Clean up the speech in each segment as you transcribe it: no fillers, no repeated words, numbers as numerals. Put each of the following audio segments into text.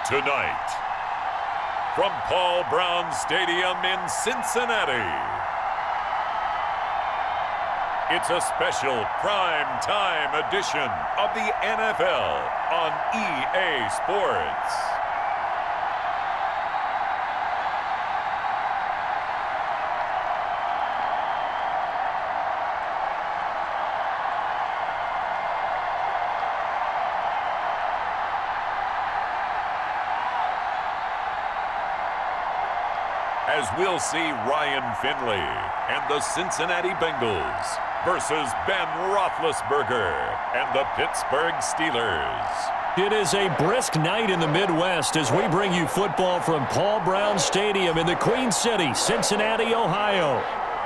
Tonight, from Paul Brown Stadium in Cincinnati, it's a special prime time edition of the NFL on EA Sports. As we'll see Ryan Finley and the Cincinnati Bengals versus Ben Roethlisberger and the Pittsburgh Steelers. It is a brisk night in the Midwest as we bring you football from Paul Brown Stadium in the Queen City, Cincinnati, Ohio.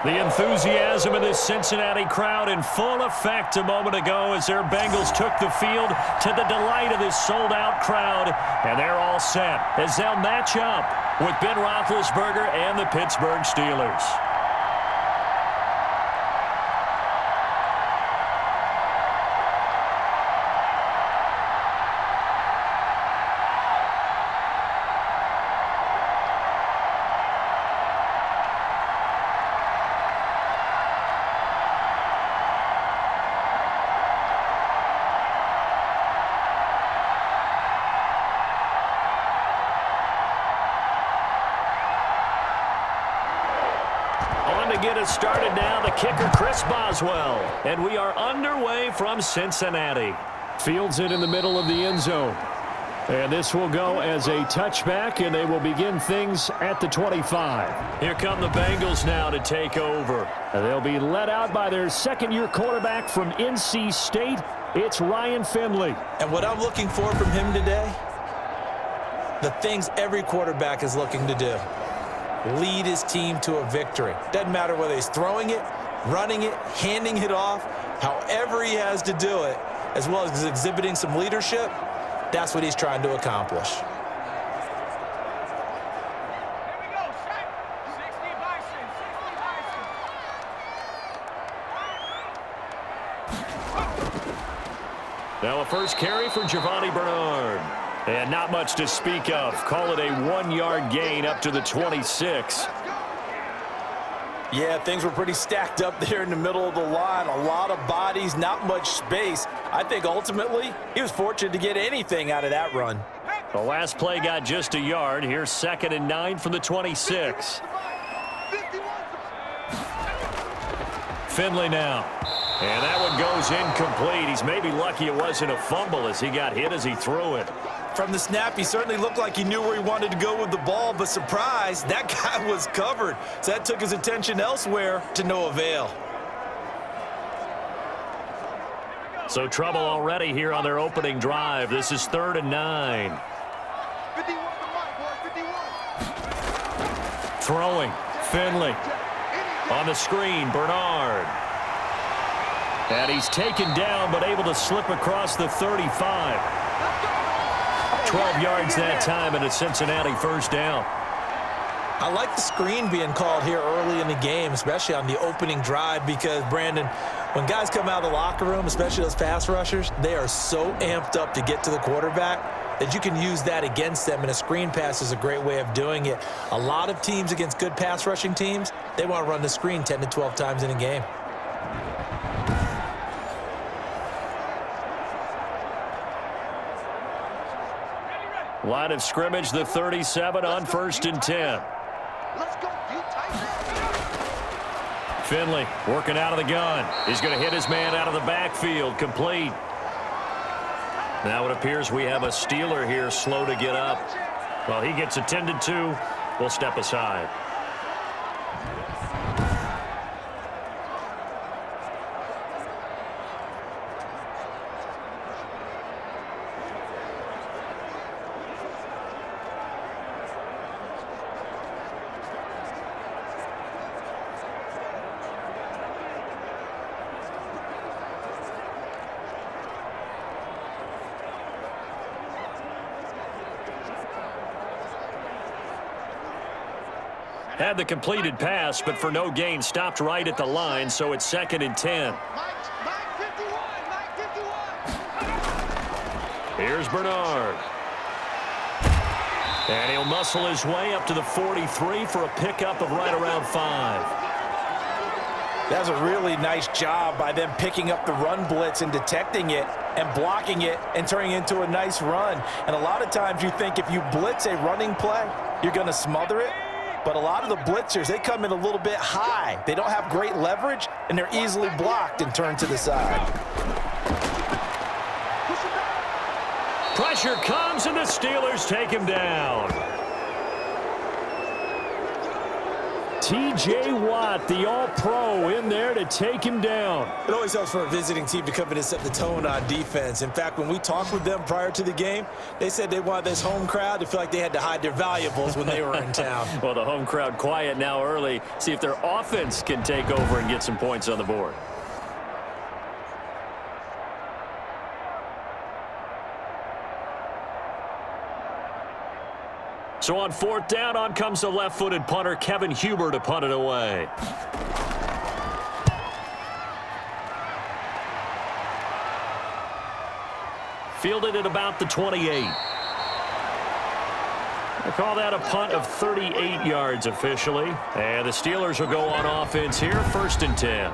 The enthusiasm in this Cincinnati crowd in full effect a moment ago as their Bengals took the field to the delight of this sold-out crowd. And they're all set as they'll match up with Ben Roethlisberger and the Pittsburgh Steelers. To get us started now, the kicker, Chris Boswell. And we are underway from Cincinnati. Fields it in the middle of the end zone. And this will go as a touchback, and they will begin things at the 25. Here come the Bengals now to take over. And they'll be led out by their second-year quarterback from NC State. It's Ryan Finley. And what I'm looking for from him today, the things every quarterback is looking to do. Lead his team to a victory. Doesn't matter whether he's throwing it, running it, handing it off, however he has to do it, as well as exhibiting some leadership, that's what he's trying to accomplish. Now a first carry for Giovanni Bernard. And not much to speak of. Call it a 1-yard gain up to the 26. Yeah, things were pretty stacked up there in the middle of the line. A lot of bodies, not much space. I think ultimately he was fortunate to get anything out of that run. The last play got just a yard. Here's 2nd and 9 from the 26. Finley now. And that one goes incomplete. He's maybe lucky it wasn't a fumble as he got hit as he threw it. From the snap, he certainly looked like he knew where he wanted to go with the ball, but surprise, that guy was covered. So that took his attention elsewhere to no avail. So trouble already here on their opening drive. This is 3rd and 9. Throwing, Finley. On the screen, Bernard. And he's taken down but able to slip across the 35. 12 yards that time and a Cincinnati first down. I like the screen being called here early in the game, especially on the opening drive, because, Brandon, when guys come out of the locker room, especially those pass rushers, they are so amped up to get to the quarterback that you can use that against them, and a screen pass is a great way of doing it. A lot of teams against good pass rushing teams, they want to run the screen 10 to 12 times in a game. Line of scrimmage, the 37 on 1st and 10. Finley working out of the gun. He's going to hit his man out of the backfield. Complete. Now it appears we have a Steeler here slow to get up. Well, he gets attended to. We'll step aside. Had the completed pass, but for no gain, stopped right at the line, so it's 2nd and 10. Here's Bernard. And he'll muscle his way up to the 43 for a pickup of right around 5. That's a really nice job by them picking up the run blitz and detecting it and blocking it and turning it into a nice run. And a lot of times you think if you blitz a running play, you're going to smother it. But a lot of the blitzers, they come in a little bit high. They don't have great leverage, and they're easily blocked and turned to the side. Pressure comes, and the Steelers take him down. T.J. Watt, the All-Pro, in there to take him down. It always helps for a visiting team to come in and set the tone on defense. In fact, when we talked with them prior to the game, they said they wanted this home crowd to feel like they had to hide their valuables when they were in town. Well, the home crowd quiet now early. See if their offense can take over and get some points on the board. So on 4th down, on comes the left-footed punter, Kevin Huber, to punt it away. Fielded at about the 28. I call that a punt of 38 yards officially. And the Steelers will go on offense here, 1st and 10.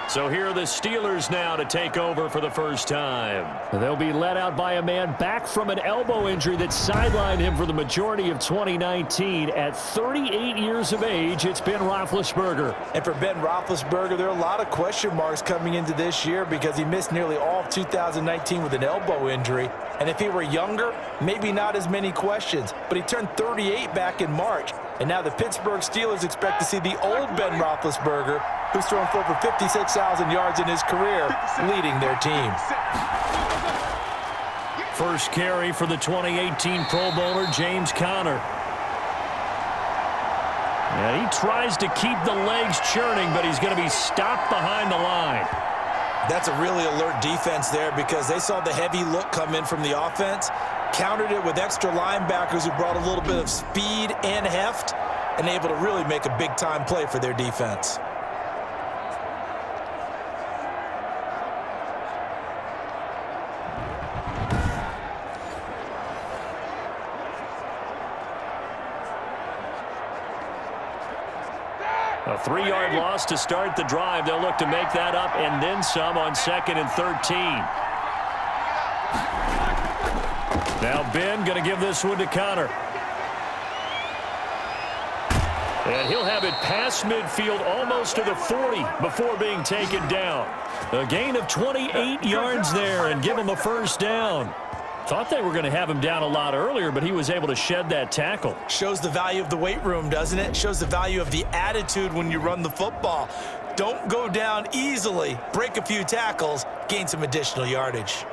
So here are the Steelers now to take over for the first time. They'll be led out by a man back from an elbow injury that sidelined him for the majority of 2019. At 38 years of age, it's Ben Roethlisberger. And for Ben Roethlisberger, there are a lot of question marks coming into this year because he missed nearly all of 2019 with an elbow injury. And if he were younger, maybe not as many questions. But he turned 38 back in March. And now the Pittsburgh Steelers expect to see the old Ben Roethlisberger, who's thrown for over 56,000 yards in his career, leading their team. First carry for the 2018 Pro Bowler, James Conner. And he tries to keep the legs churning, but he's going to be stopped behind the line. That's a really alert defense there because they saw the heavy look come in from the offense, countered it with extra linebackers who brought a little bit of speed and heft, and able to really make a big-time play for their defense. A 3-yard loss to start the drive. They'll look to make that up and then some on 2nd and 13. Now Ben going to give this one to Conner. And he'll have it past midfield almost to the 40 before being taken down. A gain of 28 yards there and give him a first down. Thought they were going to have him down a lot earlier, but he was able to shed that tackle. Shows the value of the weight room, doesn't it? Shows the value of the attitude when you run the football. Don't go down easily. Break a few tackles, gain some additional yardage.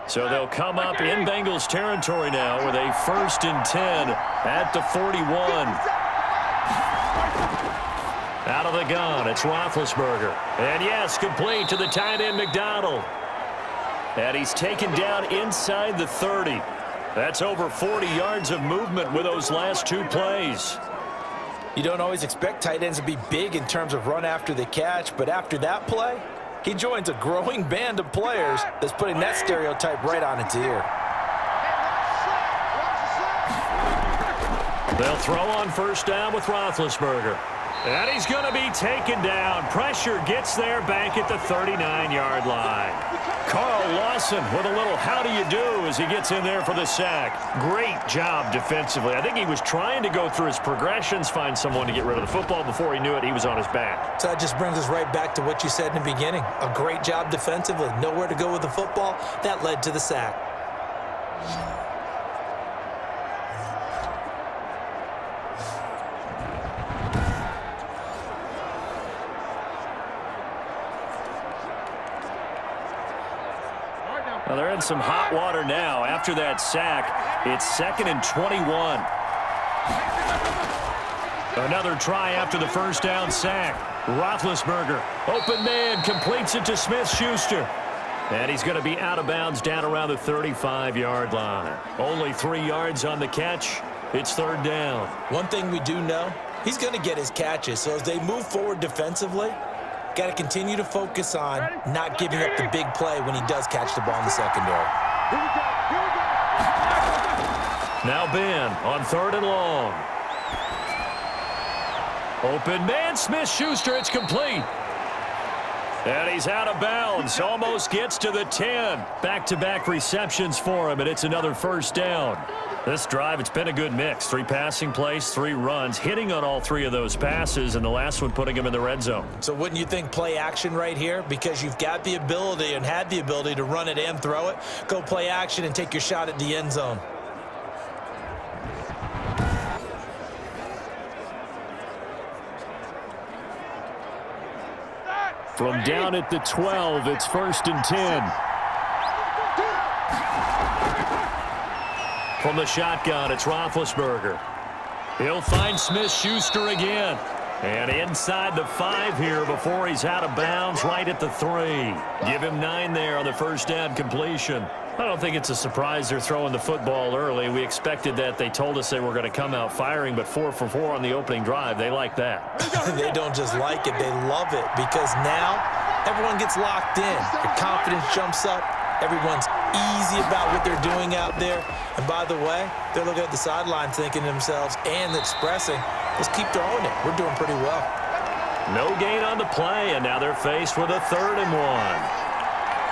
So they'll come up in Bengals territory now with a 1st and 10 at the 41. Out of the gun, it's Roethlisberger. And yes, complete to the tight end, McDonald. And he's taken down inside the 30. That's over 40 yards of movement with those last 2 plays. You don't always expect tight ends to be big in terms of run after the catch, but after that play, he joins a growing band of players that's putting that stereotype right on its ear. They'll throw on 1st down with Roethlisberger. And he's going to be taken down. Pressure gets there back at the 39-yard line. Carl Lawson with a little how do you do as he gets in there for the sack. Great job defensively. I think he was trying to go through his progressions, find someone to get rid of the football. Before he knew it, he was on his back. So that just brings us right back to what you said in the beginning. A great job defensively. Nowhere to go with the football. That led to the sack. Well, they're in some hot water now. After that sack, it's 2nd and 21. Another try after the 1st down sack. Roethlisberger, open man, completes it to Smith-Schuster. And he's going to be out of bounds down around the 35-yard line. Only 3 yards on the catch. It's 3rd down. One thing we do know, he's going to get his catches. So as they move forward defensively, Got to continue to focus on not giving up the big play when he does catch the ball in the secondary. Now Ben on 3rd and long. Open man, Smith-Schuster, it's complete. And he's out of bounds, almost gets to the 10. Back-to-back receptions for him, and it's another first down. This drive, it's been a good mix. 3 passing plays, 3 runs, hitting on all 3 of those passes, and the last one putting him in the red zone. So wouldn't you think play action right here? Because you've got the ability and had the ability to run it and throw it. Go play action and take your shot at the end zone. From down at the 12, it's 1st and 10. From the shotgun, it's Roethlisberger. He'll find Smith-Schuster again. And inside the 5 here before he's out of bounds, right at the 3. Give him 9 there on the first down completion. I don't think it's a surprise they're throwing the football early. We expected that. They told us they were going to come out firing, but 4 for 4 on the opening drive. They like that. They don't just like it, they love it, because now everyone gets locked in. Their confidence jumps up. Everyone's easy about what they're doing out there. And by the way, they're looking at the sideline thinking to themselves and expressing, let's keep throwing it. We're doing pretty well. No gain on the play, and now they're faced with a 3rd and 1.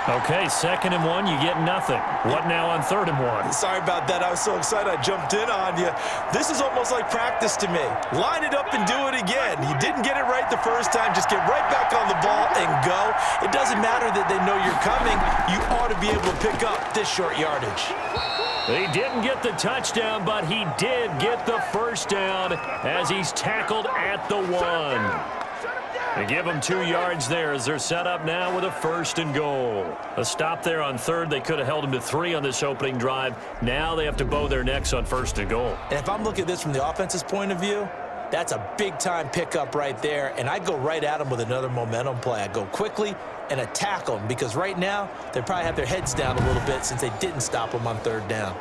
Okay, 2nd and 1, you get nothing. What now on 3rd and 1? Sorry about that. I was so excited I jumped in on you. This is almost like practice to me. Line it up and do it again. You didn't get it right the first time. Just get right back on the ball and go. It doesn't matter that they know you're coming. You ought to be able to pick up this short yardage. He didn't get the touchdown, but he did get the first down as he's tackled at the 1. They give them 2 yards there as they're set up now with a 1st and goal. A stop there on 3rd. They could have held him to 3 on this opening drive. Now they have to bow their necks on 1st and goal. And if I'm looking at this from the offense's point of view, that's a big-time pickup right there. And I go right at them with another momentum play. I go quickly and attack them because right now they probably have their heads down a little bit since they didn't stop them on 3rd down.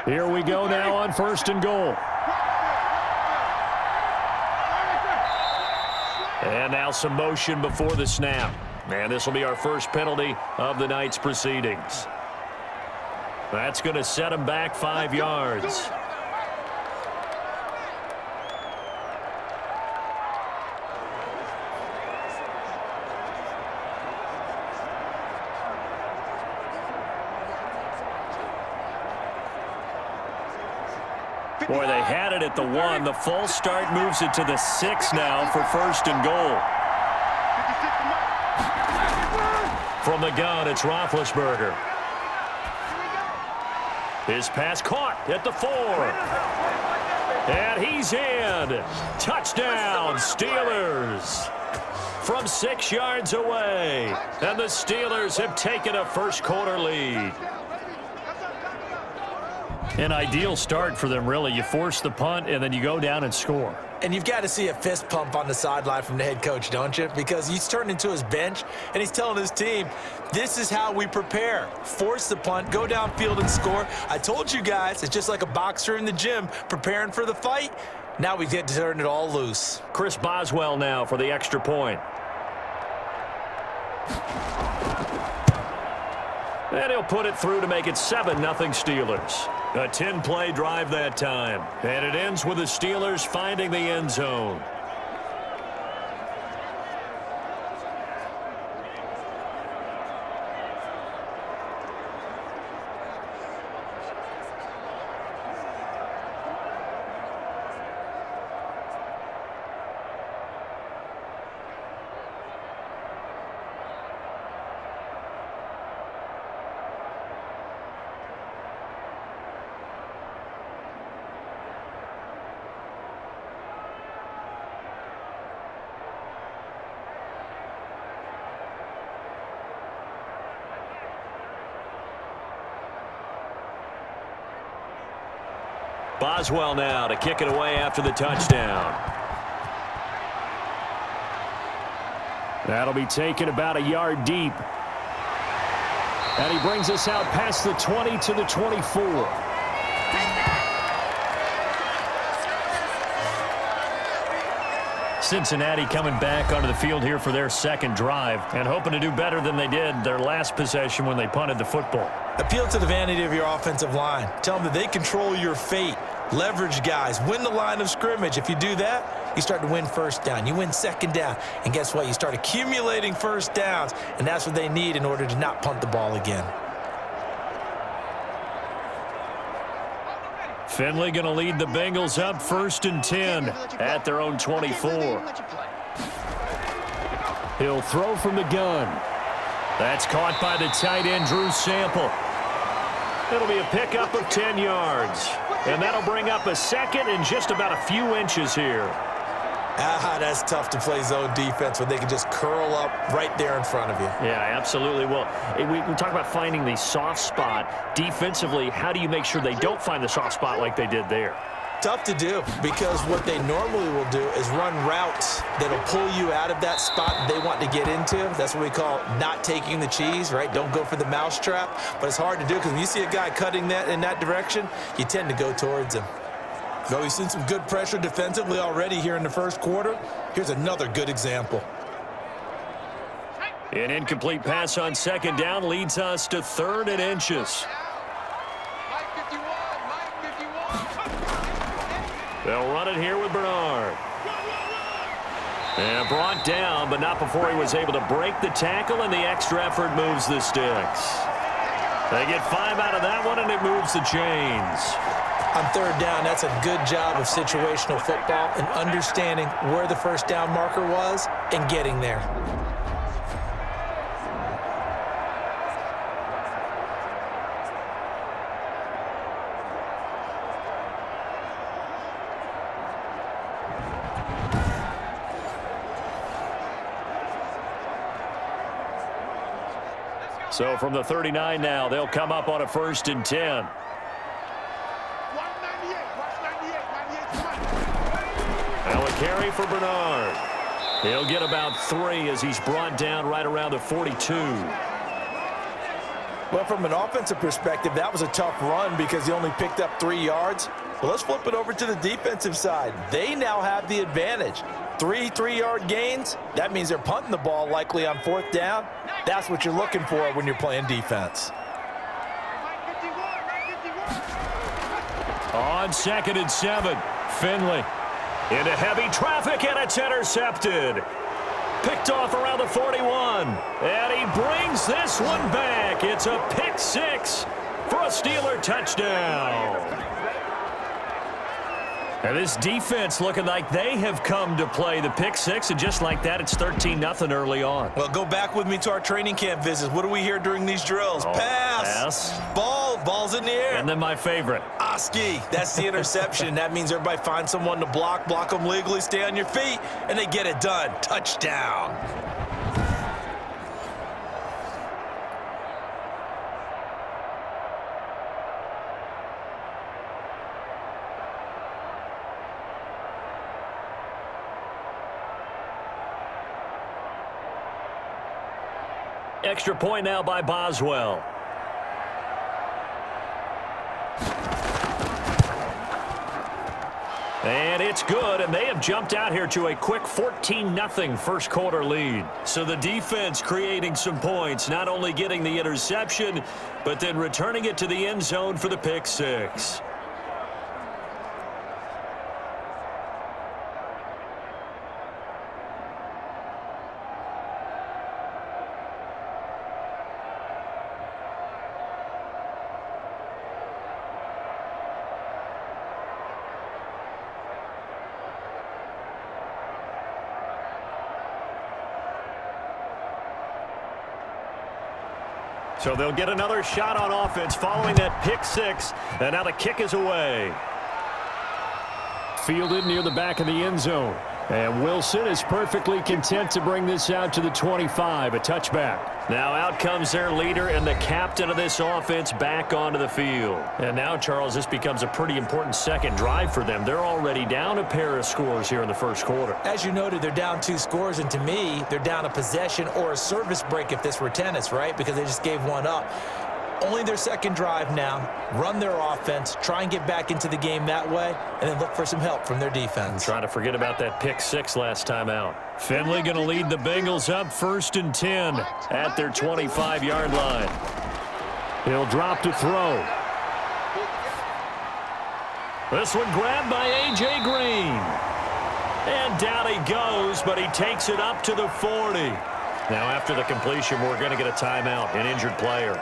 Here we go now on 1st and goal. And now some motion before the snap. And this will be our first penalty of the night's proceedings. That's going to set him back 5 yards. Boy, they had it at the 1. The false start moves it to the 6 now for 1st and goal. From the gun, it's Roethlisberger. His pass caught at the 4. And he's in. Touchdown, Steelers. From 6 yards away. And the Steelers have taken a first-quarter lead. An ideal start for them, really. You force the punt, and then you go down and score. And you've got to see a fist pump on the sideline from the head coach, don't you? Because he's turned into his bench, and he's telling his team, this is how we prepare. Force the punt, go downfield and score. I told you guys, it's just like a boxer in the gym preparing for the fight. Now we get to turn it all loose. Chris Boswell now for the extra point. And he'll put it through to make it 7-0 Steelers. A 10-play drive that time. And it ends with the Steelers finding the end zone. Boswell now to kick it away after the touchdown. That'll be taken about a yard deep. And he brings us out past the 20 to the 24. Cincinnati coming back onto the field here for their second drive and hoping to do better than they did their last possession when they punted the football. Appeal to the vanity of your offensive line. Tell them that they control your fate. Leverage guys. Win the line of scrimmage. If you do that, you start to win first down. You win second down. And guess what? You start accumulating first downs. And that's what they need in order to not punt the ball again. Finley going to lead the Bengals up 1st and 10 at their own 24. He'll throw from the gun. That's caught by the tight end, Drew Sample. It'll be a pickup of 10 yards. And that'll bring up a second and just about a few inches here. That's tough to play zone defense when they can just curl up right there in front of you. Yeah, absolutely. Well, we talk about finding the soft spot. Defensively, how do you make sure they don't find the soft spot like they did there? Tough to do because what they normally will do is run routes that'll pull you out of that spot they want to get into. That's what we call not taking the cheese, right? Don't go for the mousetrap. But it's hard to do because when you see a guy cutting that in that direction, you tend to go towards him. Though we've seen some good pressure defensively already here in the first quarter. Here's another good example. An incomplete pass on second down leads us to 3rd and inches. They'll run it here with Bernard. And brought down, but not before he was able to break the tackle, and the extra effort moves the sticks. They get 5 out of that one, and it moves the chains. On 3rd down, that's a good job of situational football and understanding where the first down marker was and getting there. So from the 39 now, they'll come up on a 1st and 10. Now a carry for Bernard. He'll get about 3 as he's brought down right around the 42. Well, from an offensive perspective, that was a tough run because he only picked up 3 yards. Well, let's flip it over to the defensive side. They now have the advantage. 3 3-yard gains, that means they're punting the ball likely on 4th down. That's what you're looking for when you're playing defense. On 2nd and 7, Finley into heavy traffic, and it's intercepted. Picked off around the 41, and he brings this one back. It's a pick 6 for a Steeler touchdown. And this defense looking like they have come to play the pick 6, and just like that, it's 13-0 early on. Well, go back with me to our training camp visits. What do we hear during these drills? Pass. Ball's in the air. And then my favorite. Oski, that's the interception. That means everybody finds someone to block them legally, stay on your feet, and they get it done. Touchdown. Extra point now by Boswell. And it's good, and they have jumped out here to a quick 14-0 first quarter lead. So the defense creating some points, not only getting the interception, but then returning it to the end zone for the pick 6. So they'll get another shot on offense following that pick 6, and now the kick is away. Fielded near the back of the end zone. And Wilson is perfectly content to bring this out to the 25, a touchback. Now out comes their leader and the captain of this offense back onto the field. And now, Charles, this becomes a pretty important second drive for them. They're already down a pair of scores here in the first quarter. As you noted, they're down 2 scores, and to me, they're down a possession or a service break if this were tennis, right? Because they just gave one up. only their second drive now. Run their offense, try and get back into the game that way, and then look for some help from their defense. Trying to forget about that pick six last time out. Finley going to lead the Bengals up 1st and 10 at their 25-yard line. He'll drop to throw. This one grabbed by A.J. Green. And down he goes, but he takes it up to the 40. Now after the completion, we're going to get a timeout, an injured player.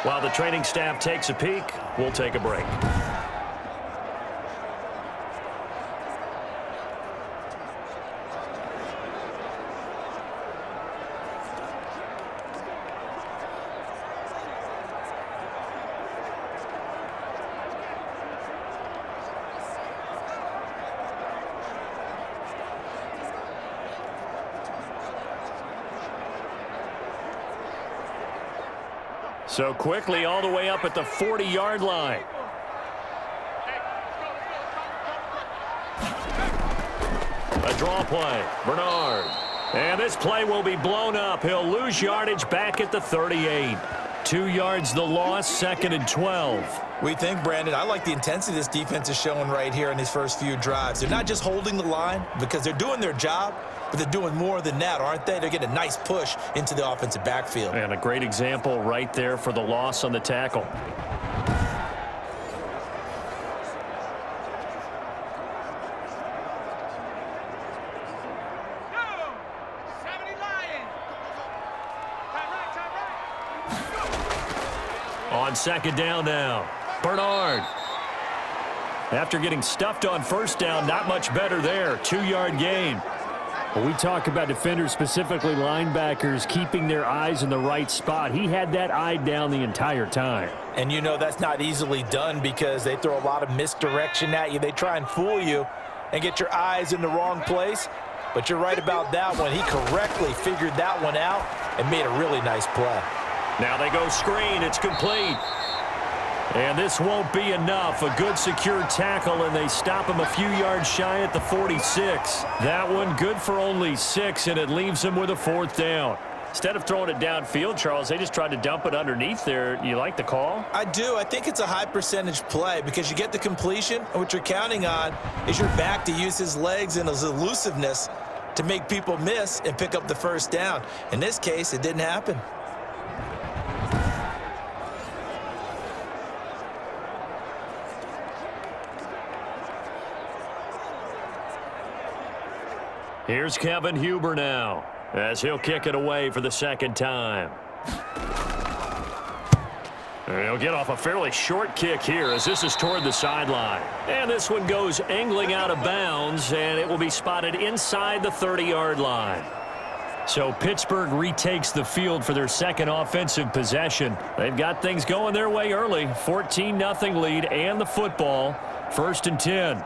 While the training staff takes a peek, we'll take a break. So quickly all the way up at the 40-yard line. A draw play. Bernard. And this play will be blown up. He'll lose yardage back at the 38. 2 yards the loss, 2nd and 12. We think, Brandon, I like the intensity this defense is showing right here in these first few drives. They're not just holding the line because they're doing their job, but they're doing more than that, aren't they? They're getting a nice push into the offensive backfield. And a great example right there for the loss on the tackle. On 2nd down now, Bernard. After getting stuffed on 1st down, not much better there. 2-yard gain. When we talk about defenders, specifically linebackers, keeping their eyes in the right spot, he had that eye down the entire time. And you know that's not easily done because they throw a lot of misdirection at you. They try and fool you and get your eyes in the wrong place. But you're right about that one. He correctly figured that one out and made a really nice play. Now they go screen. It's complete. And this won't be enough. A good secure tackle, and they stop him a few yards shy at the 46. That one good for only 6, and it leaves him with a 4th down. Instead of throwing it downfield, Charles, they just tried to dump it underneath there. You like the call? I do. I think it's a high percentage play because you get the completion, and what you're counting on is your back to use his legs and his elusiveness to make people miss and pick up the 1st down. In this case, it didn't happen. Here's Kevin Huber now, as he'll kick it away for the 2nd time. And he'll get off a fairly short kick here as this is toward the sideline. And this one goes angling out of bounds, and it will be spotted inside the 30-yard line. So Pittsburgh retakes the field for their 2nd offensive possession. They've got things going their way early. 14-0 lead and the football. 1st and 10.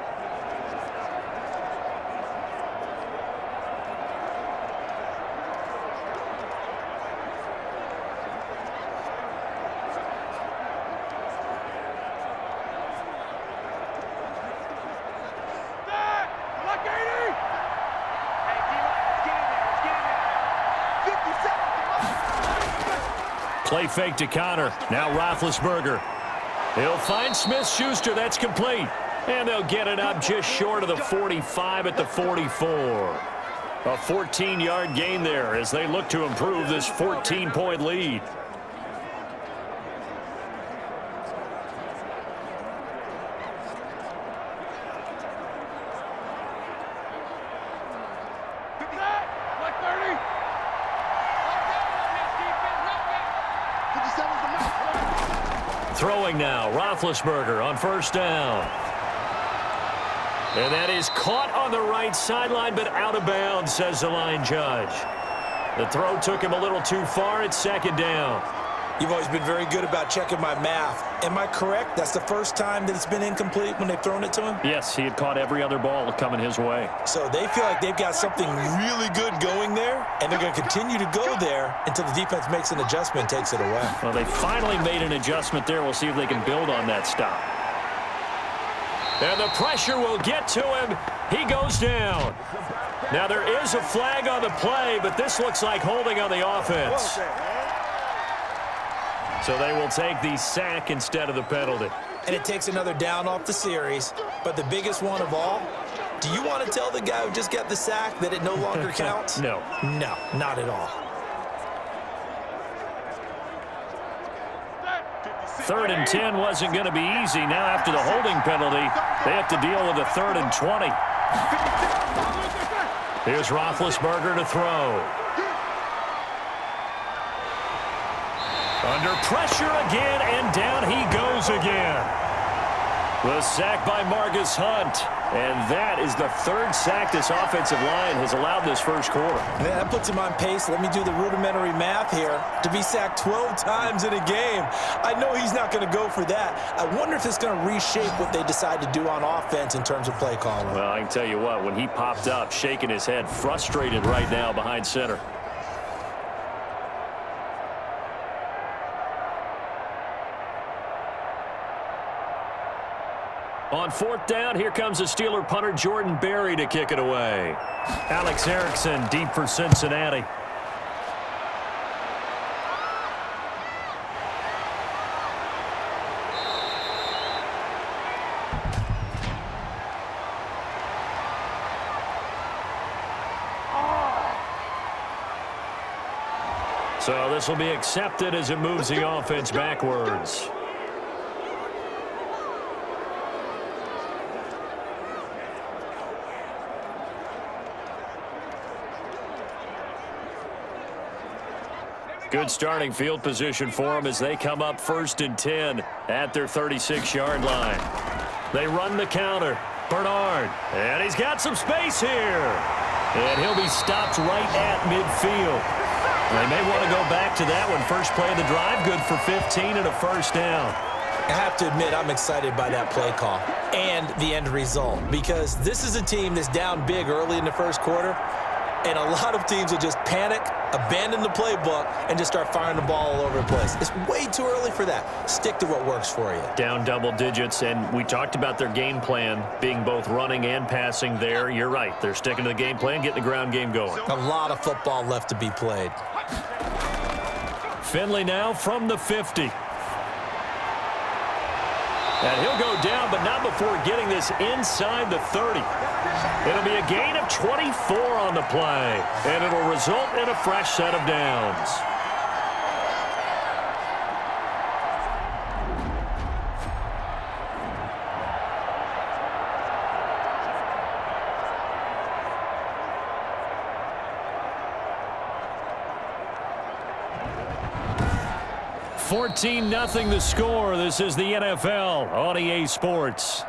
Play fake to Connor. Now Roethlisberger. He'll find Smith-Schuster. That's complete. And they'll get it up just short of the 45 at the 44. A 14-yard gain there as they look to improve this 14-point lead. Throwing now, Roethlisberger on 1st down. And that is caught on the right sideline, but out of bounds, says the line judge. The throw took him a little too far. It's 2nd down. You've always been very good about checking my math. Am I correct? That's the first time that it's been incomplete when they've thrown it to him? Yes, he had caught every other ball coming his way. So they feel like they've got something really good going there, and they're going to continue to go there until the defense makes an adjustment and takes it away. Well, they finally made an adjustment there. We'll see if they can build on that stop. And the pressure will get to him. He goes down. Now there is a flag on the play, but this looks like holding on the offense. So they will take the sack instead of the penalty. And it takes another down off the series. But the biggest one of all, do you want to tell the guy who just got the sack that it no longer counts? No. No, not at all. 3rd and 10 wasn't going to be easy. Now after the holding penalty, they have to deal with a 3rd and 20. Here's Roethlisberger to throw. Under pressure again, and down he goes again. The sack by Margus Hunt. And that is the 3rd sack this offensive line has allowed this first quarter. Man, that puts him on pace. Let me do the rudimentary math here. To be sacked 12 times in a game, I know he's not going to go for that. I wonder if it's going to reshape what they decide to do on offense in terms of play calling. Well, I can tell you what, when he popped up, shaking his head, frustrated right now behind center. On 4th down, here comes the Steeler punter Jordan Berry to kick it away. Alex Erickson deep for Cincinnati. So this will be accepted as it moves the offense backwards. Good starting field position for them as they come up 1st and 10 at their 36-yard line. They run the counter. Bernard, and he's got some space here. And he'll be stopped right at midfield. They may want to go back to that one. First play of the drive, good for 15 and a 1st down. I have to admit, I'm excited by that play call and the end result because this is a team that's down big early in the first quarter, and a lot of teams will just panic, abandon the playbook, and just start firing the ball all over the place. It's way too early for that. Stick to what works for you. Down double digits, and we talked about their game plan being both running and passing there. You're right. They're sticking to the game plan, getting the ground game going. A lot of football left to be played. Finley now from the 50. And he'll go down, but not before getting this inside the 30. It'll be a gain of 24 on the play, and it'll result in a fresh set of downs. $14-0 the score. This is the NFL on EA Sports.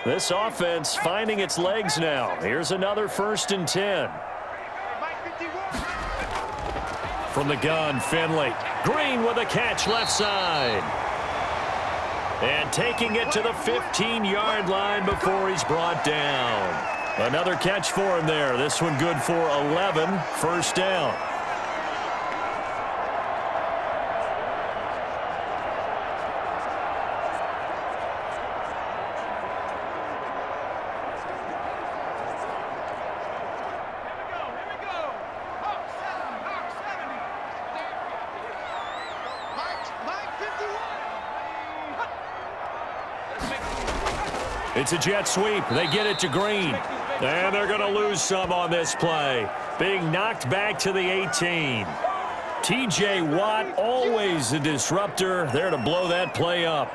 This offense finding its legs now. Here's another 1st and 10. From the gun, Finley. Green with a catch left side. And taking it to the 15-yard line before he's brought down. Another catch for him there. This one good for 11. 1st down. It's a jet sweep. They get it to Green. And they're going to lose some on this play. Being knocked back to the 18. T.J. Watt, always a disruptor, there to blow that play up.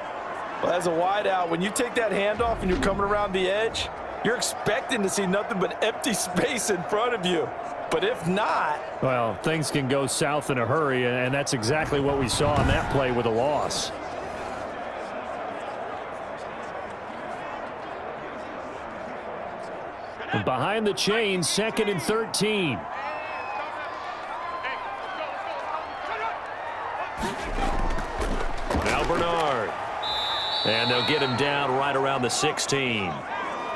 Well, as a wideout, when you take that handoff and you're coming around the edge, you're expecting to see nothing but empty space in front of you. But if not... Well, things can go south in a hurry, and that's exactly what we saw on that play with a loss. Behind the chain, 2nd and 13. Now Bernard. And they'll get him down right around the 16.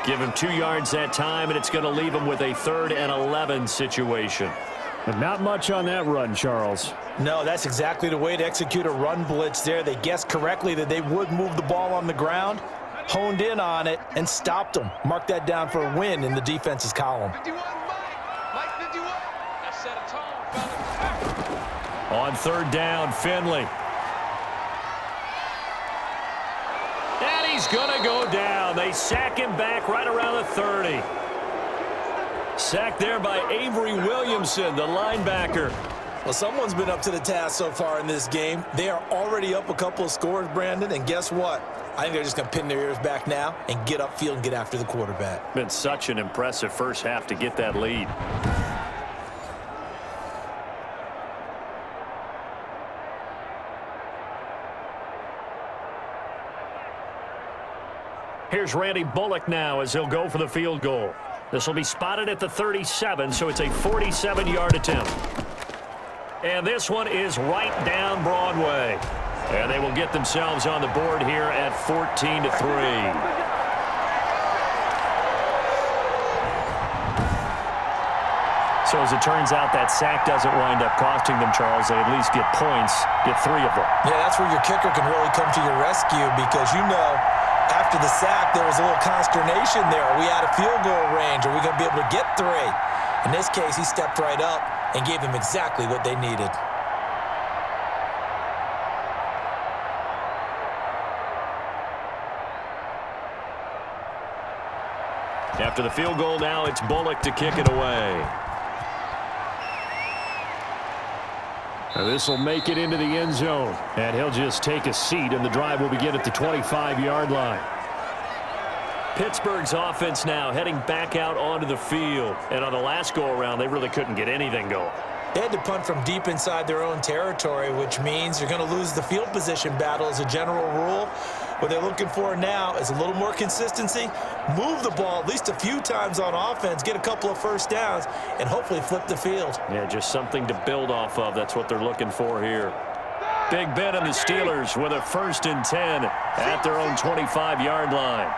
Give him 2 yards that time, and it's going to leave him with a 3rd and 11 situation. But not much on that run, Charles. No, that's exactly the way to execute a run blitz there. They guessed correctly that they would move the ball on the ground, honed in on it, and stopped them. Mark that down for a win in the defense's column. On 3rd down, Finley. And he's going to go down. They sack him back right around the 30. Sacked there by Avery Williamson, the linebacker. Well, someone's been up to the task so far in this game. They are already up a couple of scores, Brandon, and guess what? I think they're just going to pin their ears back now and get upfield and get after the quarterback. Been such an impressive first half to get that lead. Here's Randy Bullock now as he'll go for the field goal. This will be spotted at the 37, so it's a 47-yard attempt. And this one is right down Broadway. And they will get themselves on the board here at 14-3. So as it turns out, that sack doesn't wind up costing them, Charles. They at least get points, get 3 of them. Yeah, that's where your kicker can really come to your rescue because you know after the sack there was a little consternation there. Are we out of field goal range? Are we going to be able to get 3? In this case, he stepped right up and gave them exactly what they needed. After the field goal now, it's Bullock to kick it away. This will make it into the end zone, and he'll just take a seat, and the drive will begin at the 25-yard line. Pittsburgh's offense now heading back out onto the field. And on the last go-around, they really couldn't get anything going. They had to punt from deep inside their own territory, which means you're going to lose the field position battle as a general rule. What they're looking for now is a little more consistency, move the ball at least a few times on offense, get a couple of first downs, and hopefully flip the field. Yeah, just something to build off of. That's what they're looking for here. Big Ben and the Steelers with a 1st and 10 at their own 25-yard line.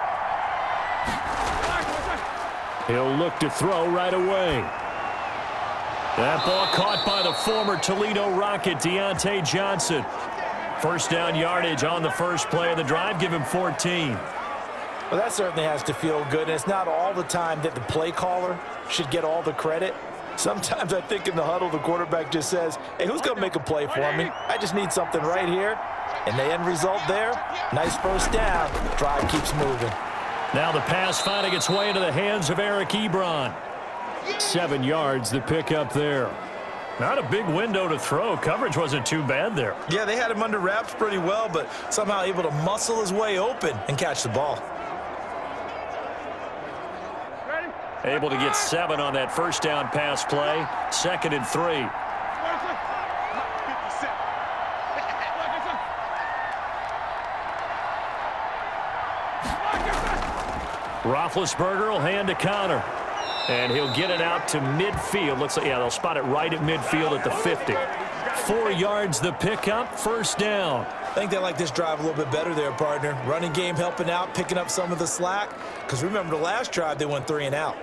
He'll look to throw right away. That ball caught by the former Toledo Rocket, Deontay Johnson. 1st down yardage on the first play of the drive. Give him 14. Well, that certainly has to feel good. And it's not all the time that the play caller should get all the credit. Sometimes I think in the huddle, the quarterback just says, hey, who's going to make a play for me? I just need something right here. And the end result there, nice 1st down. Drive keeps moving. Now the pass finding its way into the hands of Eric Ebron. 7 yards, the pickup there. Not a big window to throw. Coverage wasn't too bad there. Yeah, they had him under wraps pretty well, but somehow able to muscle his way open and catch the ball. Able to get 7 on that 1st down pass play. 2nd and 3. Roethlisberger will hand to Connor. And he'll get it out to midfield. Looks like, yeah, they'll spot it right at midfield at the 50. 4 yards the pickup, 1st down. I think they like this drive a little bit better there, partner. Running game helping out, picking up some of the slack. Because remember the last drive, they went 3 and out.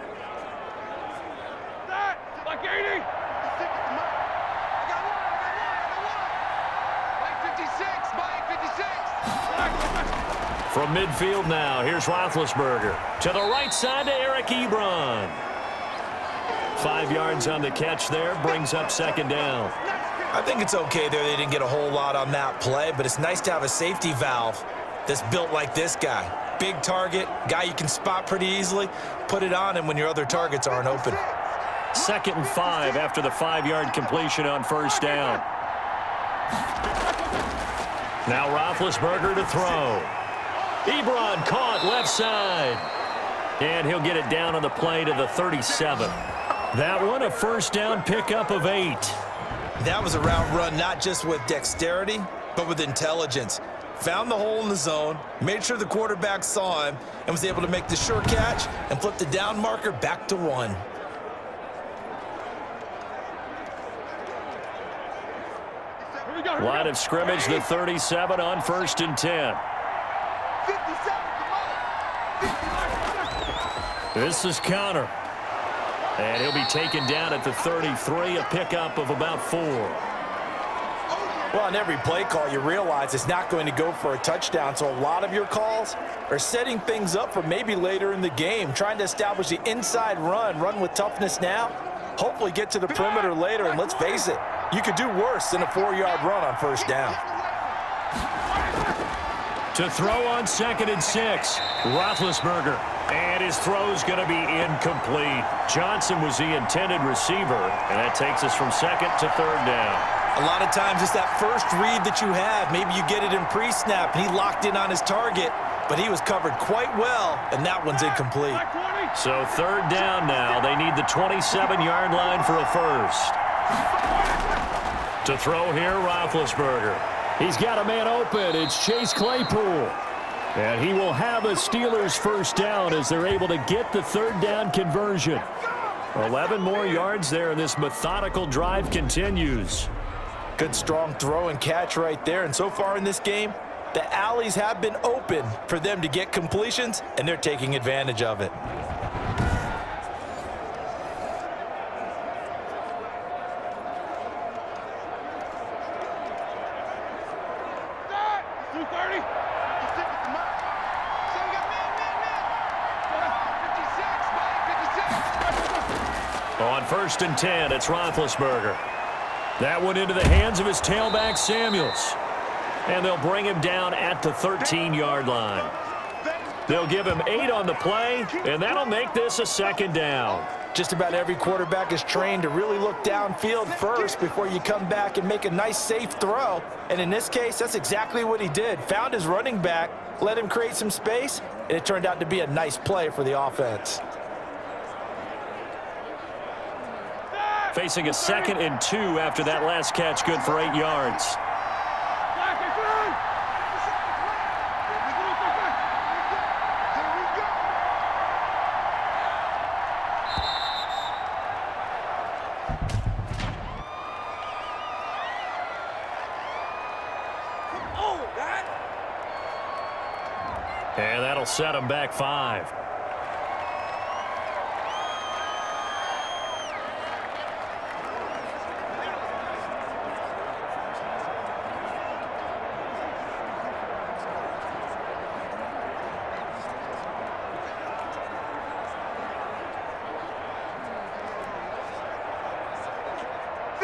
From midfield now, here's Roethlisberger. To the right side to Eric Ebron. 5 yards on the catch there, brings up 2nd down. I think it's okay there. They didn't get a whole lot on that play, but it's nice to have a safety valve that's built like this guy. Big target, guy you can spot pretty easily. Put it on him when your other targets aren't open. 2nd and 5 after the 5-yard completion on 1st down. Now Roethlisberger to throw. Ebron caught left side. And he'll get it down on the play to the 37. That one a 1st down pickup of 8. That was a route run not just with dexterity, but with intelligence. Found the hole in the zone, made sure the quarterback saw him, and was able to make the sure catch and flip the down marker back to 1. Line of scrimmage, the 37 on 1st and 10. This is Connor. And he'll be taken down at the 33, a pickup of about 4. Well, on every play call, you realize it's not going to go for a touchdown, so a lot of your calls are setting things up for maybe later in the game, trying to establish the inside run with toughness now, hopefully get to the perimeter later, and let's face it, you could do worse than a 4-yard run on first down. To throw on 2nd and 6, Roethlisberger. And his throw's going to be incomplete. Johnson was the intended receiver, and that takes us from 2nd to 3rd down. A lot of times it's that first read that you have. Maybe you get it in pre-snap, and he locked in on his target, but he was covered quite well, and that one's incomplete. So 3rd down now. They need the 27-yard line for a first. To throw here, Roethlisberger. He's got a man open. It's Chase Claypool. And he will have a Steelers first down as they're able to get the 3rd down conversion. 11 more yards there, and this methodical drive continues. Good strong throw and catch right there. And so far in this game, the alleys have been open for them to get completions, and they're taking advantage of it. On 1st and 10, it's Roethlisberger. That one into the hands of his tailback, Samuels. And they'll bring him down at the 13-yard line. They'll give him 8 on the play, and that'll make this a 2nd down. Just about every quarterback is trained to really look downfield first before you come back and make a nice, safe throw. And in this case, that's exactly what he did. Found his running back, let him create some space, and it turned out to be a nice play for the offense. Facing a 2nd and 2 after that last catch, good for 8 yards. And that'll set him back 5.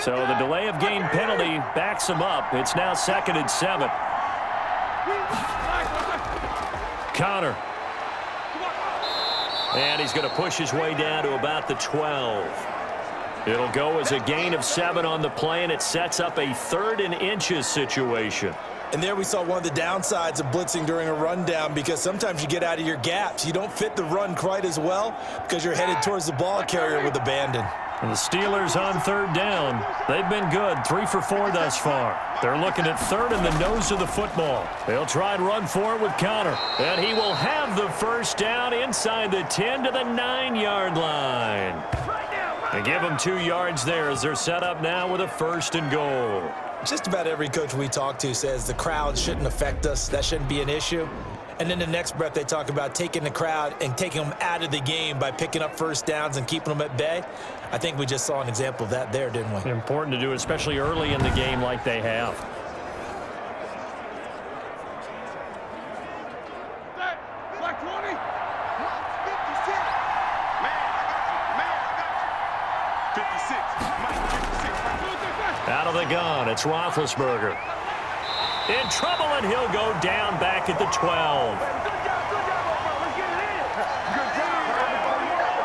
So the delay of game penalty backs him up. It's now 2nd and 7. Connor. And he's going to push his way down to about the 12. It'll go as a gain of 7 on the play, and it sets up a 3rd and inches situation. And there we saw one of the downsides of blitzing during a rundown, because sometimes you get out of your gaps. You don't fit the run quite as well because you're headed towards the ball carrier with abandon. And the Steelers on 3rd down. They've been good, 3 for 4 thus far. They're looking at 3rd in the nose of the football. They'll try and run for it with Connor. And he will have the first down inside the 10 to the 9-yard line. And give them 2 yards there as they're set up now with a 1st and goal. Just about every coach we talk to says the crowd shouldn't affect us. That shouldn't be an issue. And then the next breath they talk about taking the crowd and taking them out of the game by picking up first downs and keeping them at bay. I think we just saw an example of that there, didn't we? Important to do, especially early in the game like they have. Out of the gun, it's Roethlisberger. In trouble, and he'll go down back at the 12.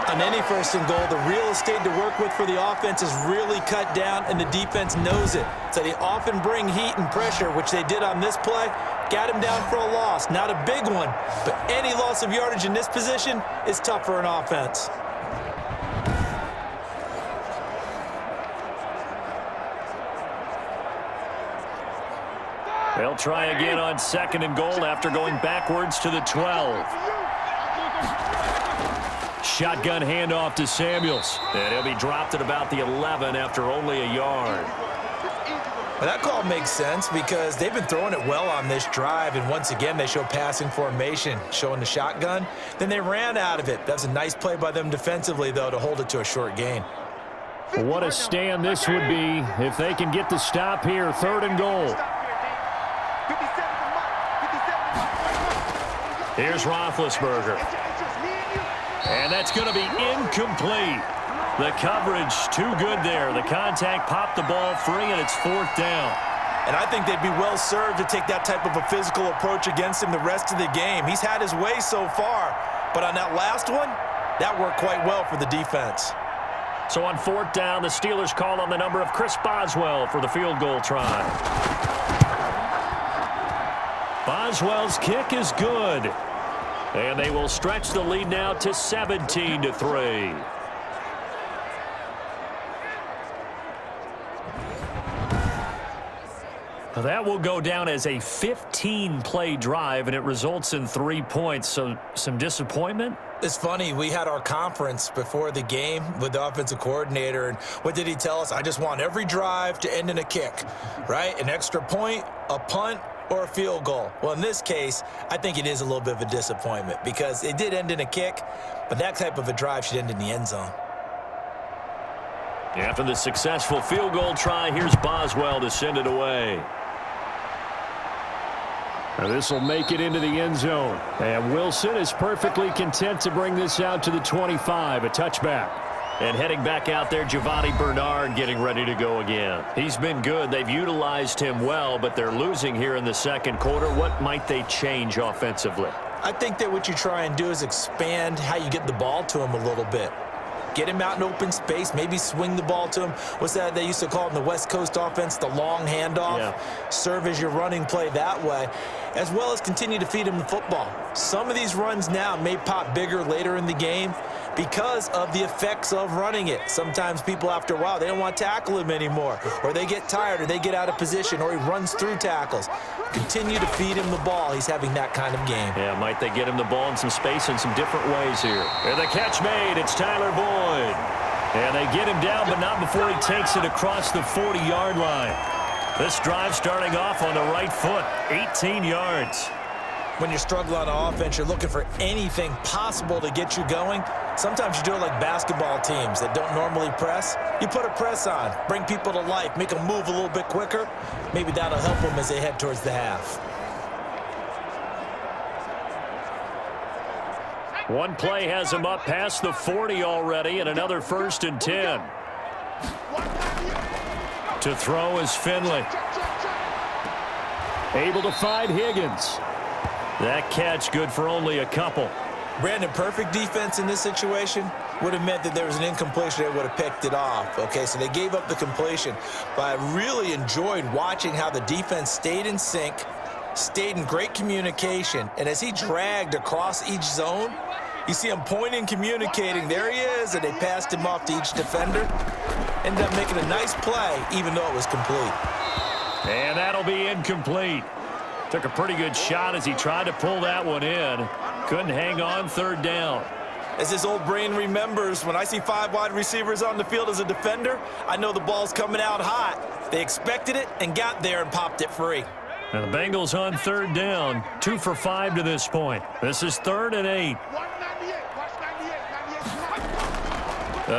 On any 1st and goal, the real estate to work with for the offense is really cut down, and the defense knows it. So they often bring heat and pressure, which they did on this play. Got him down for a loss. Not a big one, but any loss of yardage in this position is tough for an offense. They'll try again on 2nd and goal after going backwards to the 12. Shotgun handoff to Samuels. And he'll be dropped at about the 11 after only a yard. Well, that call makes sense because they've been throwing it well on this drive, and once again, they show passing formation, showing the shotgun. Then they ran out of it. That's a nice play by them defensively, though, to hold it to a short gain. What a stand this would be if they can get the stop here. 3rd and goal. Here's Roethlisberger. And that's going to be incomplete. The coverage too good there. The contact popped the ball free, and it's 4th down. And I think they'd be well served to take that type of a physical approach against him the rest of the game. He's had his way so far, but on that last one, that worked quite well for the defense. So on 4th down, the Steelers call on the number of Chris Boswell for the field goal try. Boswell's kick is good. And they will stretch the lead now to 17-3. That will go down as a 15-play drive, and it results in 3 points. So some disappointment? It's funny, we had our conference before the game with the offensive coordinator, and what did he tell us? I just want every drive to end in a kick, right? An extra point, a punt, or a field goal. Well, in this case, I think it is a little bit of a disappointment because it did end in a kick, but that type of a drive should end in the end zone. After the successful field goal try, here's Boswell to send it away. Now this will make it into the end zone. And Wilson is perfectly content to bring this out to the 25, a touchback. And heading back out there, Giovanni Bernard getting ready to go again. He's been good. They've utilized him well, but they're losing here in the second quarter. What might they change offensively? I think that what you try and do is expand how you get the ball to him a little bit. Get him out in open space, maybe swing the ball to him. What's that they used to call it in the West Coast offense, the long handoff? Yeah. Serve as your running play that way, as well as continue to feed him the football. Some of these runs now may pop bigger later in the game because of the effects of running it. Sometimes people, after a while, they don't want to tackle him anymore, or they get tired, or they get out of position, or he runs through tackles. Continue to feed him the ball. He's having that kind of game. Yeah, might they get him the ball in some space in some different ways here. And the catch made. It's Tyler Boyd. And they get him down, but not before he takes it across the 40-yard line. This drive starting off on the right foot, 18 yards. When you're struggling on offense, you're looking for anything possible to get you going. Sometimes you do it like basketball teams that don't normally press. You put a press on, bring people to life, make them move a little bit quicker. Maybe that'll help them as they head towards the half. One play has him up past the 40 already, and another 1st and 10. To throw is Finley. Able to find Higgins. That catch good for only a couple. Brandon, perfect defense in this situation would have meant that there was an incompletion. They would have picked it off. Okay, so they gave up the completion. But I really enjoyed watching how the defense stayed in sync, stayed in great communication. And as he dragged across each zone, you see him pointing, communicating. There he is, and they passed him off to each defender. Ended up making a nice play, even though it was complete. And that'll be incomplete. Took a pretty good shot as he tried to pull that one in. Couldn't hang on 3rd down. As his old brain remembers, when I see 5 wide receivers on the field as a defender, I know the ball's coming out hot. They expected it and got there and popped it free. And the Bengals on 3rd down, 2 for 5 to this point. This is 3rd and 8.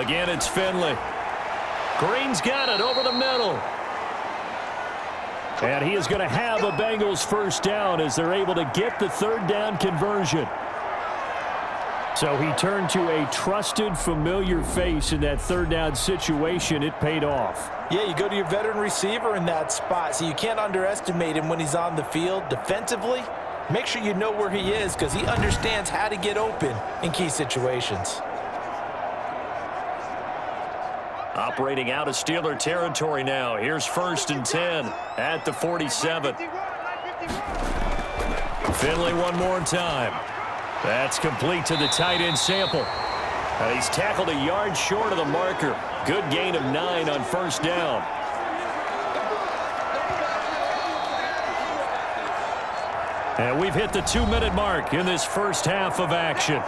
Again, it's Finley. Green's got it over the middle. And he is going to have a Bengals 1st down as they're able to get the 3rd down conversion. So he turned to a trusted, familiar face in that 3rd down situation. It paid off. Yeah, you go to your veteran receiver in that spot, so you can't underestimate him when he's on the field. Defensively, make sure you know where he is because he understands how to get open in key situations. Operating out of Steeler territory now. Here's 1st and 10 at the 47. Finley one more time. That's complete to the tight end Sample. And he's tackled a yard short of the marker. Good gain of 9 on 1st down. And we've hit the 2-minute mark in this first half of action.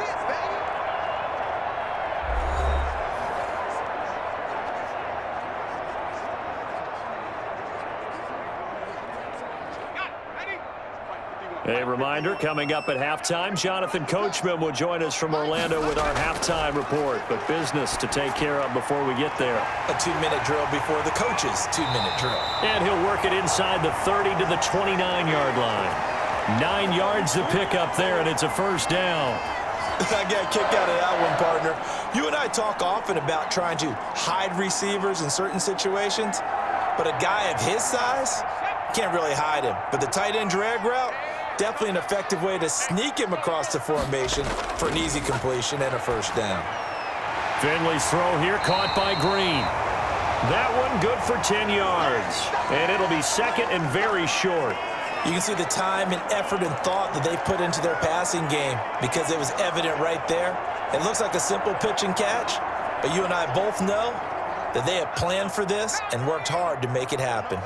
A reminder, coming up at halftime, Jonathan Coachman will join us from Orlando with our halftime report. But business to take care of before we get there. A 2-minute drill before the coach's 2-minute drill. And he'll work it inside the 30 to the 29-yard line. 9 yards to pick up there, and it's a first down. I got a kick out of that one, partner. You and I talk often about trying to hide receivers in certain situations, but a guy of his size can't really hide him. But the tight end drag route, definitely an effective way to sneak him across the formation for an easy completion and a first down. Finley's throw here caught by Green. That one good for 10 yards. And it'll be second and very short. You can see the time and effort and thought that they put into their passing game because it was evident right there. It looks like a simple pitch and catch, but you and I both know that they have planned for this and worked hard to make it happen.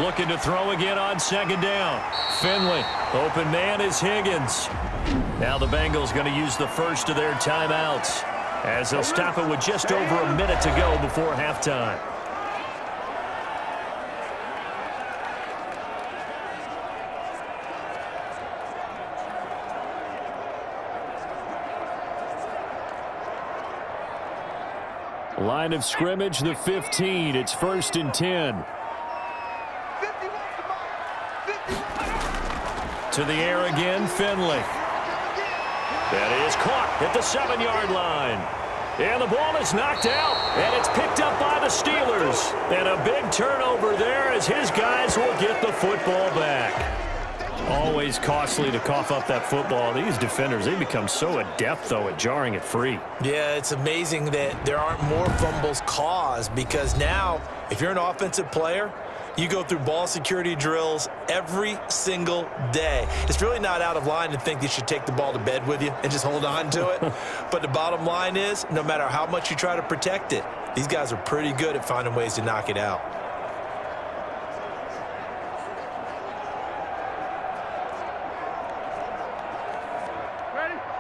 Looking to throw again on second down. Finley. Open man is Higgins. Now the Bengals going to use the first of their timeouts as they'll stop it with just over a minute to go before halftime. Line of scrimmage, the 15. It's 1st and 10. To the air again, Finley. That is caught at the 7-yard line. And the ball is knocked out, and it's picked up by the Steelers. And a big turnover there as his guys will get the football back. Always costly to cough up that football. These defenders, they become so adept, though, at jarring it free. Yeah, it's amazing that there aren't more fumbles caused because now, if you're an offensive player, you go through ball security drills every single day. It's really not out of line to think you should take the ball to bed with you and just hold on to it. But the bottom line is, no matter how much you try to protect it, these guys are pretty good at finding ways to knock it out.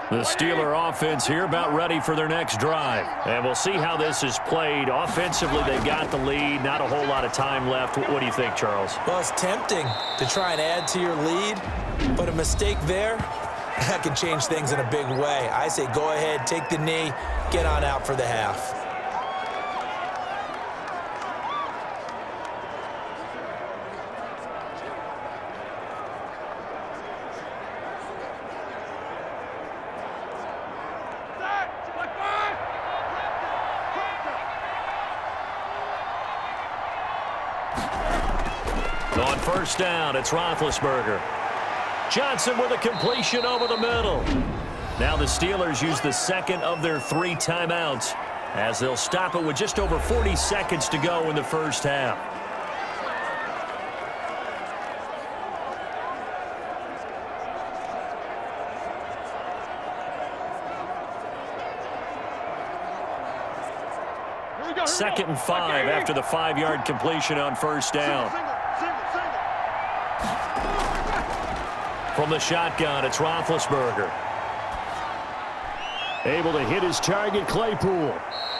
The Steeler offense here about ready for their next drive. And we'll see how this is played. Offensively, they've got the lead. Not a whole lot of time left. What do you think, Charles? Well, it's tempting to try and add to your lead, but a mistake there, that can change things in a big way. I say go ahead, take the knee, get on out for the half. On first down, it's Roethlisberger. Johnson with a completion over the middle. Now the Steelers use the second of their 3 timeouts as they'll stop it with just over 40 seconds to go in the first half. Second and 5 after the 5-yard completion on first down. From the shotgun, it's Roethlisberger. Able to hit his target, Claypool.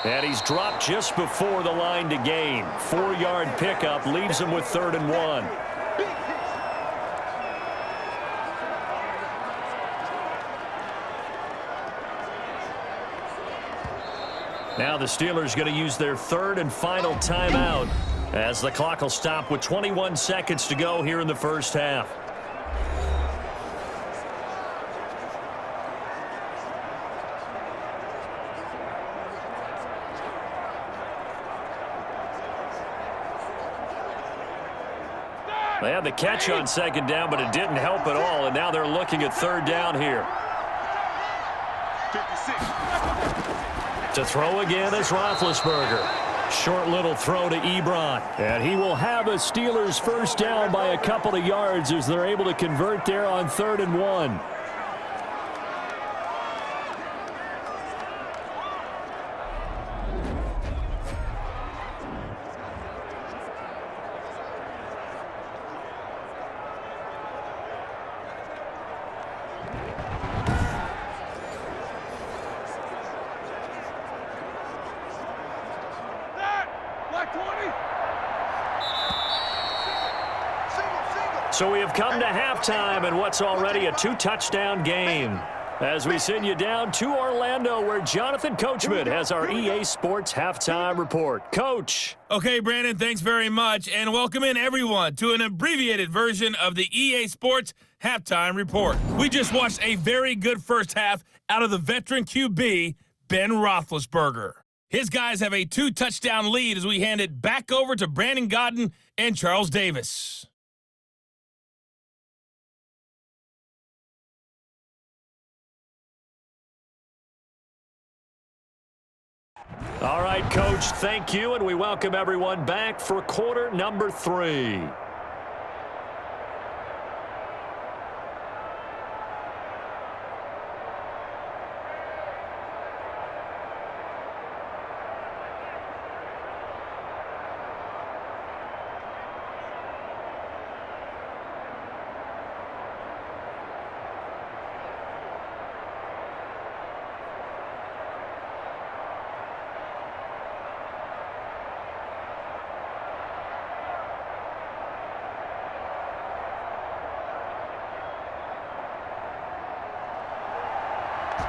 And he's dropped just before the line to gain. 4-yard pickup leaves him with 3rd and 1. Now the Steelers going to use their 3rd and final timeout as the clock will stop with 21 seconds to go here in the first half. They had the catch on second down, but it didn't help at all, and now they're looking at 3rd down here. 56. To throw again is Roethlisberger. Short little throw to Ebron. And he will have a Steelers first down by a couple of yards as they're able to convert there on 3rd and 1. So we have come to halftime in what's already a 2-touchdown game. As we send you down to Orlando, where Jonathan Coachman has our EA Sports Halftime Report. Coach. Okay, Brandon, thanks very much, and welcome in everyone to an abbreviated version of the EA Sports Halftime Report. We just watched a very good first half out of the veteran QB, Ben Roethlisberger. His guys have a 2-touchdown lead as we hand it back over to Brandon Godden and Charles Davis. All right, Coach, thank you, and we welcome everyone back for quarter number 3.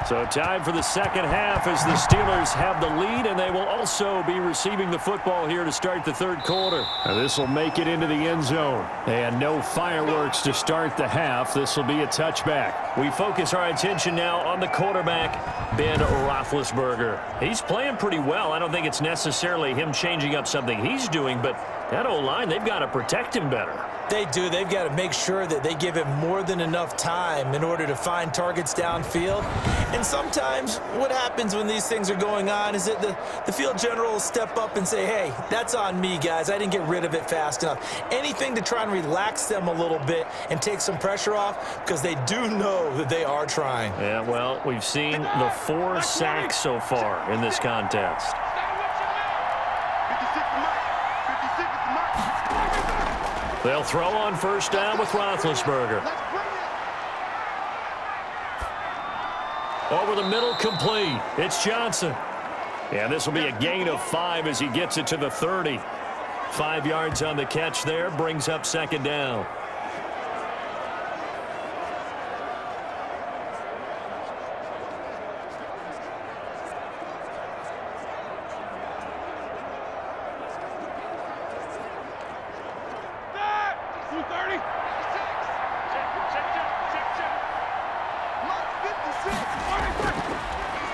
So time for the second half as the Steelers have the lead, and they will also be receiving the football here to start the third quarter. This will make it into the end zone. And no fireworks to start the half. This will be a touchback. We focus our attention now on the quarterback, Ben Roethlisberger. He's playing pretty well. I don't think it's necessarily him changing up something he's doing, but that O-line, they've got to protect him better. They do. They've got to make sure that they give him more than enough time in order to find targets downfield. And sometimes what happens when these things are going on is that the field general will step up and say, hey, that's on me, guys. I didn't get rid of it fast enough. Anything to try and relax them a little bit and take some pressure off, because they do know that they are trying. Yeah, well, we've seen the 4 sacks so far in this contest. They'll throw on first down with Roethlisberger. Over the middle, complete. It's Johnson. And this will be a gain of 5 as he gets it to the 30. 5 yards on the catch there, brings up second down.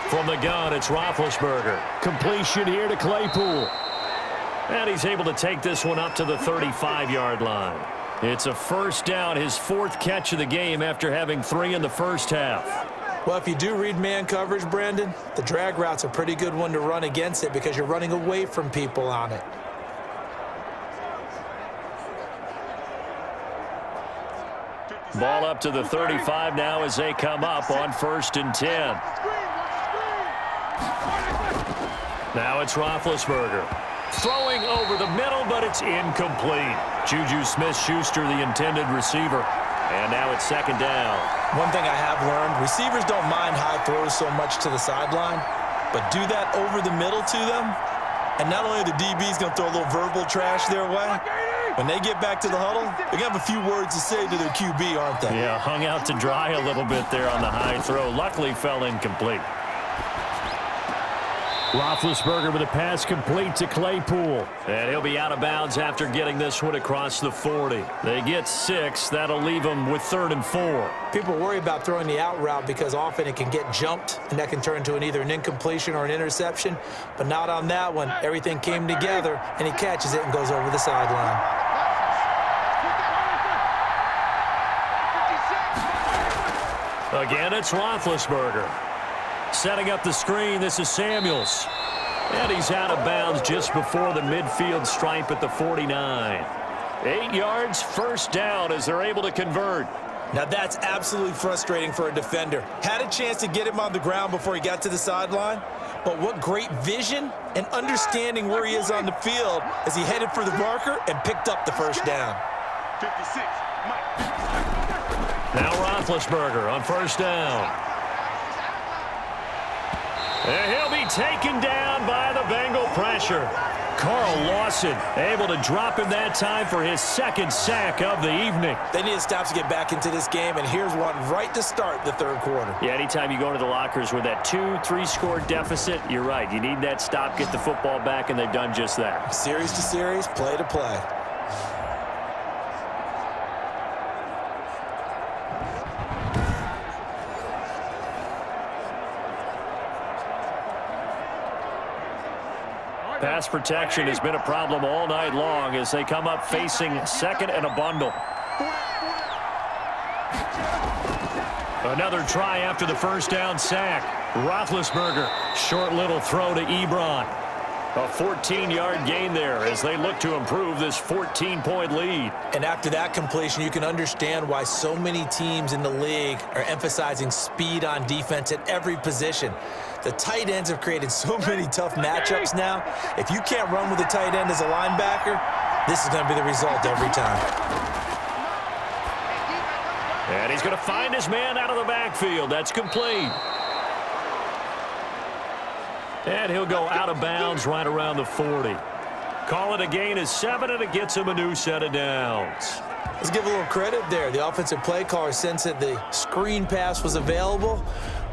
From the gun, it's Roethlisberger. Completion here to Claypool. And he's able to take this one up to the 35-yard line. It's a first down, his 4th catch of the game after having 3 in the first half. Well, if you do read man coverage, Brandon, the drag route's a pretty good one to run against it because you're running away from people on it. Ball up to the 35 now as they come up on 1st and 10. Now it's Roethlisberger. Throwing over the middle, but it's incomplete. Juju Smith-Schuster, the intended receiver. And now it's second down. One thing I have learned, receivers don't mind high throws so much to the sideline, but do that over the middle to them, and not only are the DBs going to throw a little verbal trash their way, when they get back to the huddle, they're going to have a few words to say to their QB, aren't they? Yeah, hung out to dry a little bit there on the high throw. Luckily fell incomplete. Roethlisberger with a pass complete to Claypool. And he'll be out of bounds after getting this one across the 40. They get 6. That'll leave them with 3rd and 4. People worry about throwing the out route because often it can get jumped, and that can turn into either an incompletion or an interception. But not on that one. Everything came together, and he catches it and goes over the sideline. Again, it's Roethlisberger. Setting up the screen, this is Samuels. And he's out of bounds just before the midfield stripe at the 49. 8 yards, first down as they're able to convert. Now that's absolutely frustrating for a defender. Had a chance to get him on the ground before he got to the sideline, but what great vision and understanding where he is on the field as he headed for the marker and picked up the first down. 56, Mike. Now Roethlisberger on first down. And he'll be taken down by the Bengal pressure. Carl Lawson able to drop him that time for his second sack of the evening. They need to stop to get back into this game, and here's one right to start the third quarter. Yeah, anytime you go into the lockers with that 2-3 score deficit, you're right. You need that stop, get the football back, and they've done just that. Series to series, play to play. Pass protection has been a problem all night long as they come up facing second and a bundle. Another try after the first down sack. Roethlisberger, short little throw to Ebron. A 14-yard gain there as they look to improve this 14-point lead. And after that completion, you can understand why so many teams in the league are emphasizing speed on defense at every position. The tight ends have created so many tough matchups now. If you can't run with a tight end as a linebacker, this is going to be the result every time. And he's going to find his man out of the backfield. That's complete. And he'll go out of bounds right around the 40. Call it a gain of 7, and it gets him a new set of downs. Let's give a little credit there. The offensive play caller sensed that the screen pass was available.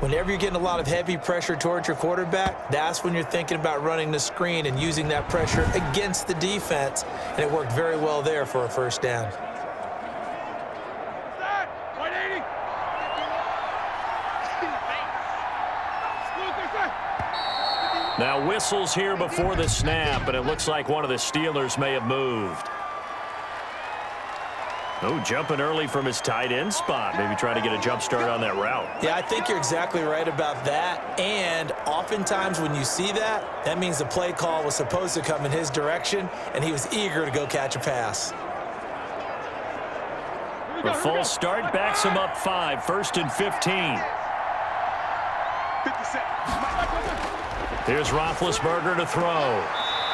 Whenever you're getting a lot of heavy pressure towards your quarterback, that's when you're thinking about running the screen and using that pressure against the defense. And it worked very well there for a first down. Now whistles here before the snap, and it looks like one of the Steelers may have moved. Oh, jumping early from his tight end spot. Maybe trying to get a jump start on that route. Yeah, I think you're exactly right about that. And oftentimes when you see that, that means the play call was supposed to come in his direction, and he was eager to go catch a pass. The false start backs him up 5, 1st and 15. 50 seconds. Here's Roethlisberger to throw.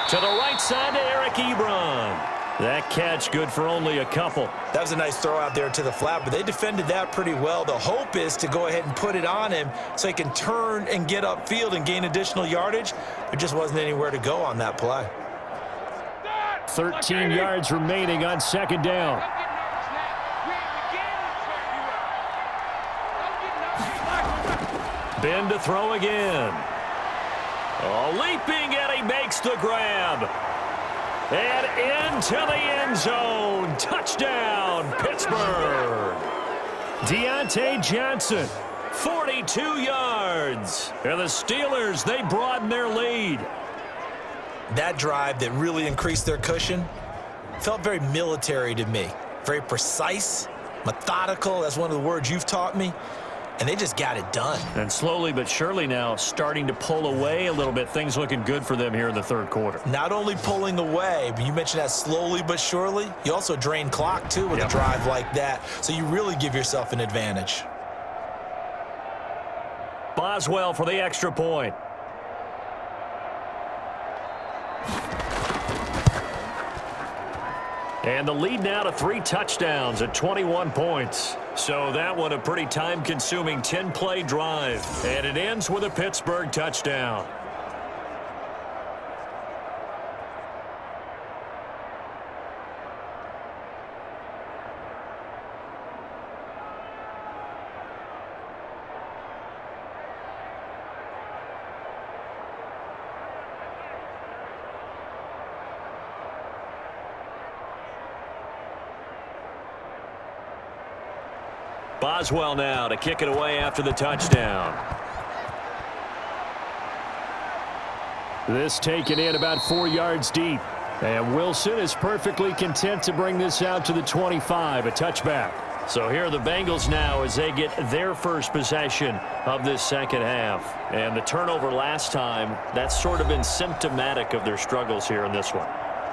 To the right side to Eric Ebron. That catch good for only a couple. That was a nice throw out there to the flat, but they defended that pretty well. The hope is to go ahead and put it on him so he can turn and get upfield and gain additional yardage. There just wasn't anywhere to go on that play. 13 yards remaining on second down. Ben to throw again. Oh, leaping, and he makes the grab. And into the end zone. Touchdown, Pittsburgh. Deontay Johnson, 42 yards. And the Steelers, they broaden their lead. That drive that really increased their cushion felt very military to me. Very precise, methodical. That's one of the words you've taught me. And they just got it done. And slowly but surely now starting to pull away a little bit. Things looking good for them here in the third quarter. Not only pulling away, but you mentioned that slowly but surely. You also drain clock, too, with a drive like that. So you really give yourself an advantage. Boswell for the extra point. And the lead now to 3 touchdowns at 21 points. So that one a pretty time-consuming 10-play drive. And it ends with a Pittsburgh touchdown. Boswell now to kick it away after the touchdown. This taken in about 4 yards deep. And Wilson is perfectly content to bring this out to the 25, a touchback. So here are the Bengals now as they get their first possession of this second half. And the turnover last time, that's sort of been symptomatic of their struggles here in this one.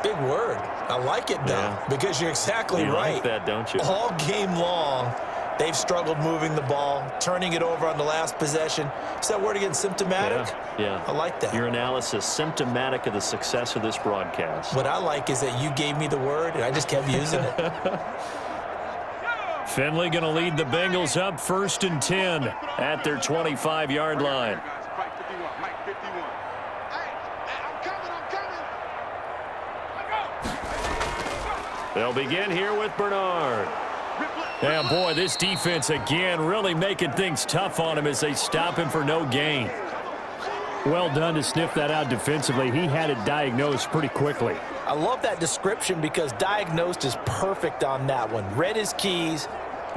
Big word. I like it, though, because you're exactly right. You like that, don't you? All game long, they've struggled moving the ball, turning it over on the last possession. Is that word again, symptomatic? Yeah. I like that. Your analysis, symptomatic of the success of this broadcast. What I like is that you gave me the word, and I just kept using it. Finley going to lead the Bengals up 1st and 10 at their 25-yard line. They'll begin here with Bernard. And boy, this defense again really making things tough on him as they stop him for no gain. Well done to sniff that out defensively. He had it diagnosed pretty quickly. I love that description because diagnosed is perfect on that one. Read his keys,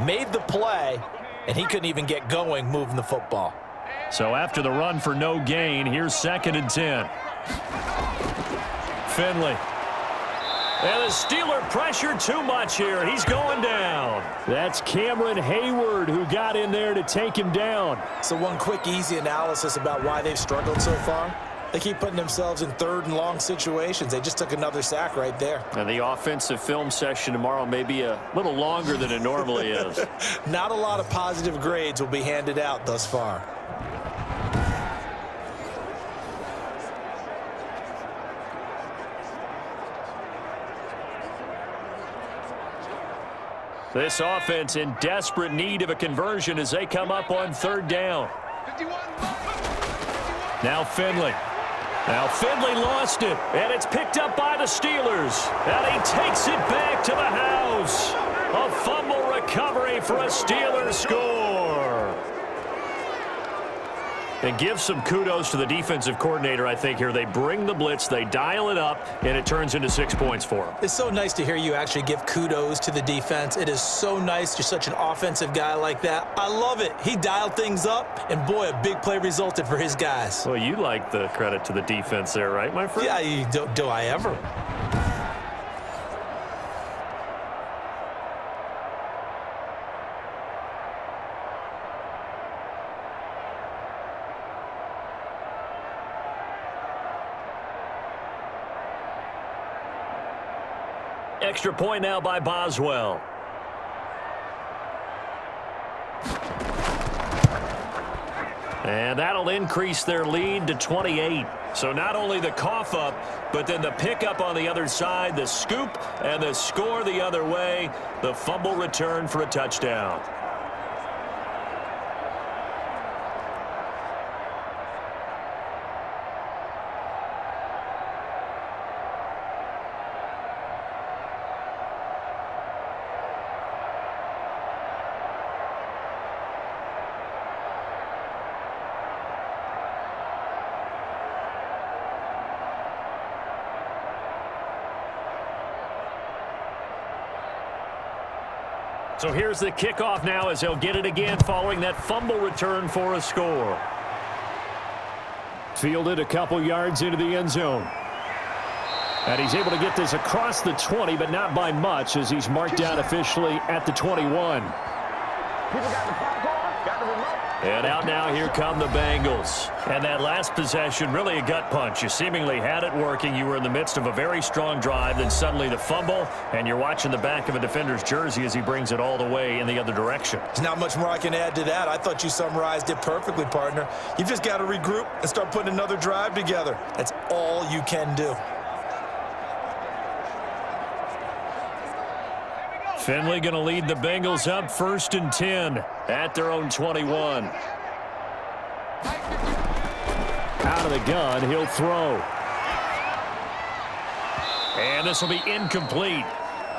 made the play, and he couldn't even get going moving the football. So after the run for no gain, here's 2nd and 10. Finley. And the Steeler pressure too much here. He's going down. That's Cameron Hayward who got in there to take him down. So one quick, easy analysis about why they've struggled so far. They keep putting themselves in 3rd and long situations. They just took another sack right there. And the offensive film session tomorrow may be a little longer than it normally is. Not a lot of positive grades will be handed out thus far. This offense in desperate need of a conversion as they come up on 3rd down. Now Finley. Now Finley lost it, and it's picked up by the Steelers. And he takes it back to the house. A fumble recovery for a Steelers score. And give some kudos to the defensive coordinator, I think, here. They bring the blitz, they dial it up, and it turns into 6 points for them. It's so nice to hear you actually give kudos to the defense. It is so nice. You're such an offensive guy like that. I love it. He dialed things up, and boy, a big play resulted for his guys. Well, you like the credit to the defense there, right, my friend? Yeah, do I ever? Extra point now by Boswell. And that'll increase their lead to 28. So not only the cough up, but then the pickup on the other side, the scoop, and the score the other way. The fumble return for a touchdown. So here's the kickoff now as he'll get it again following that fumble return for a score. Fielded a couple yards into the end zone. And he's able to get this across the 20, but not by much as he's marked down officially at the 21. And out now, here come the Bengals. And that last possession, really a gut punch. You seemingly had it working. You were in the midst of a very strong drive, then suddenly the fumble, and you're watching the back of a defender's jersey as he brings it all the way in the other direction. There's not much more I can add to that. I thought you summarized it perfectly, partner. You've just got to regroup and start putting another drive together. That's all you can do. Finley going to lead the Bengals up 1st and 10 at their own 21. Out of the gun, he'll throw. And this will be incomplete.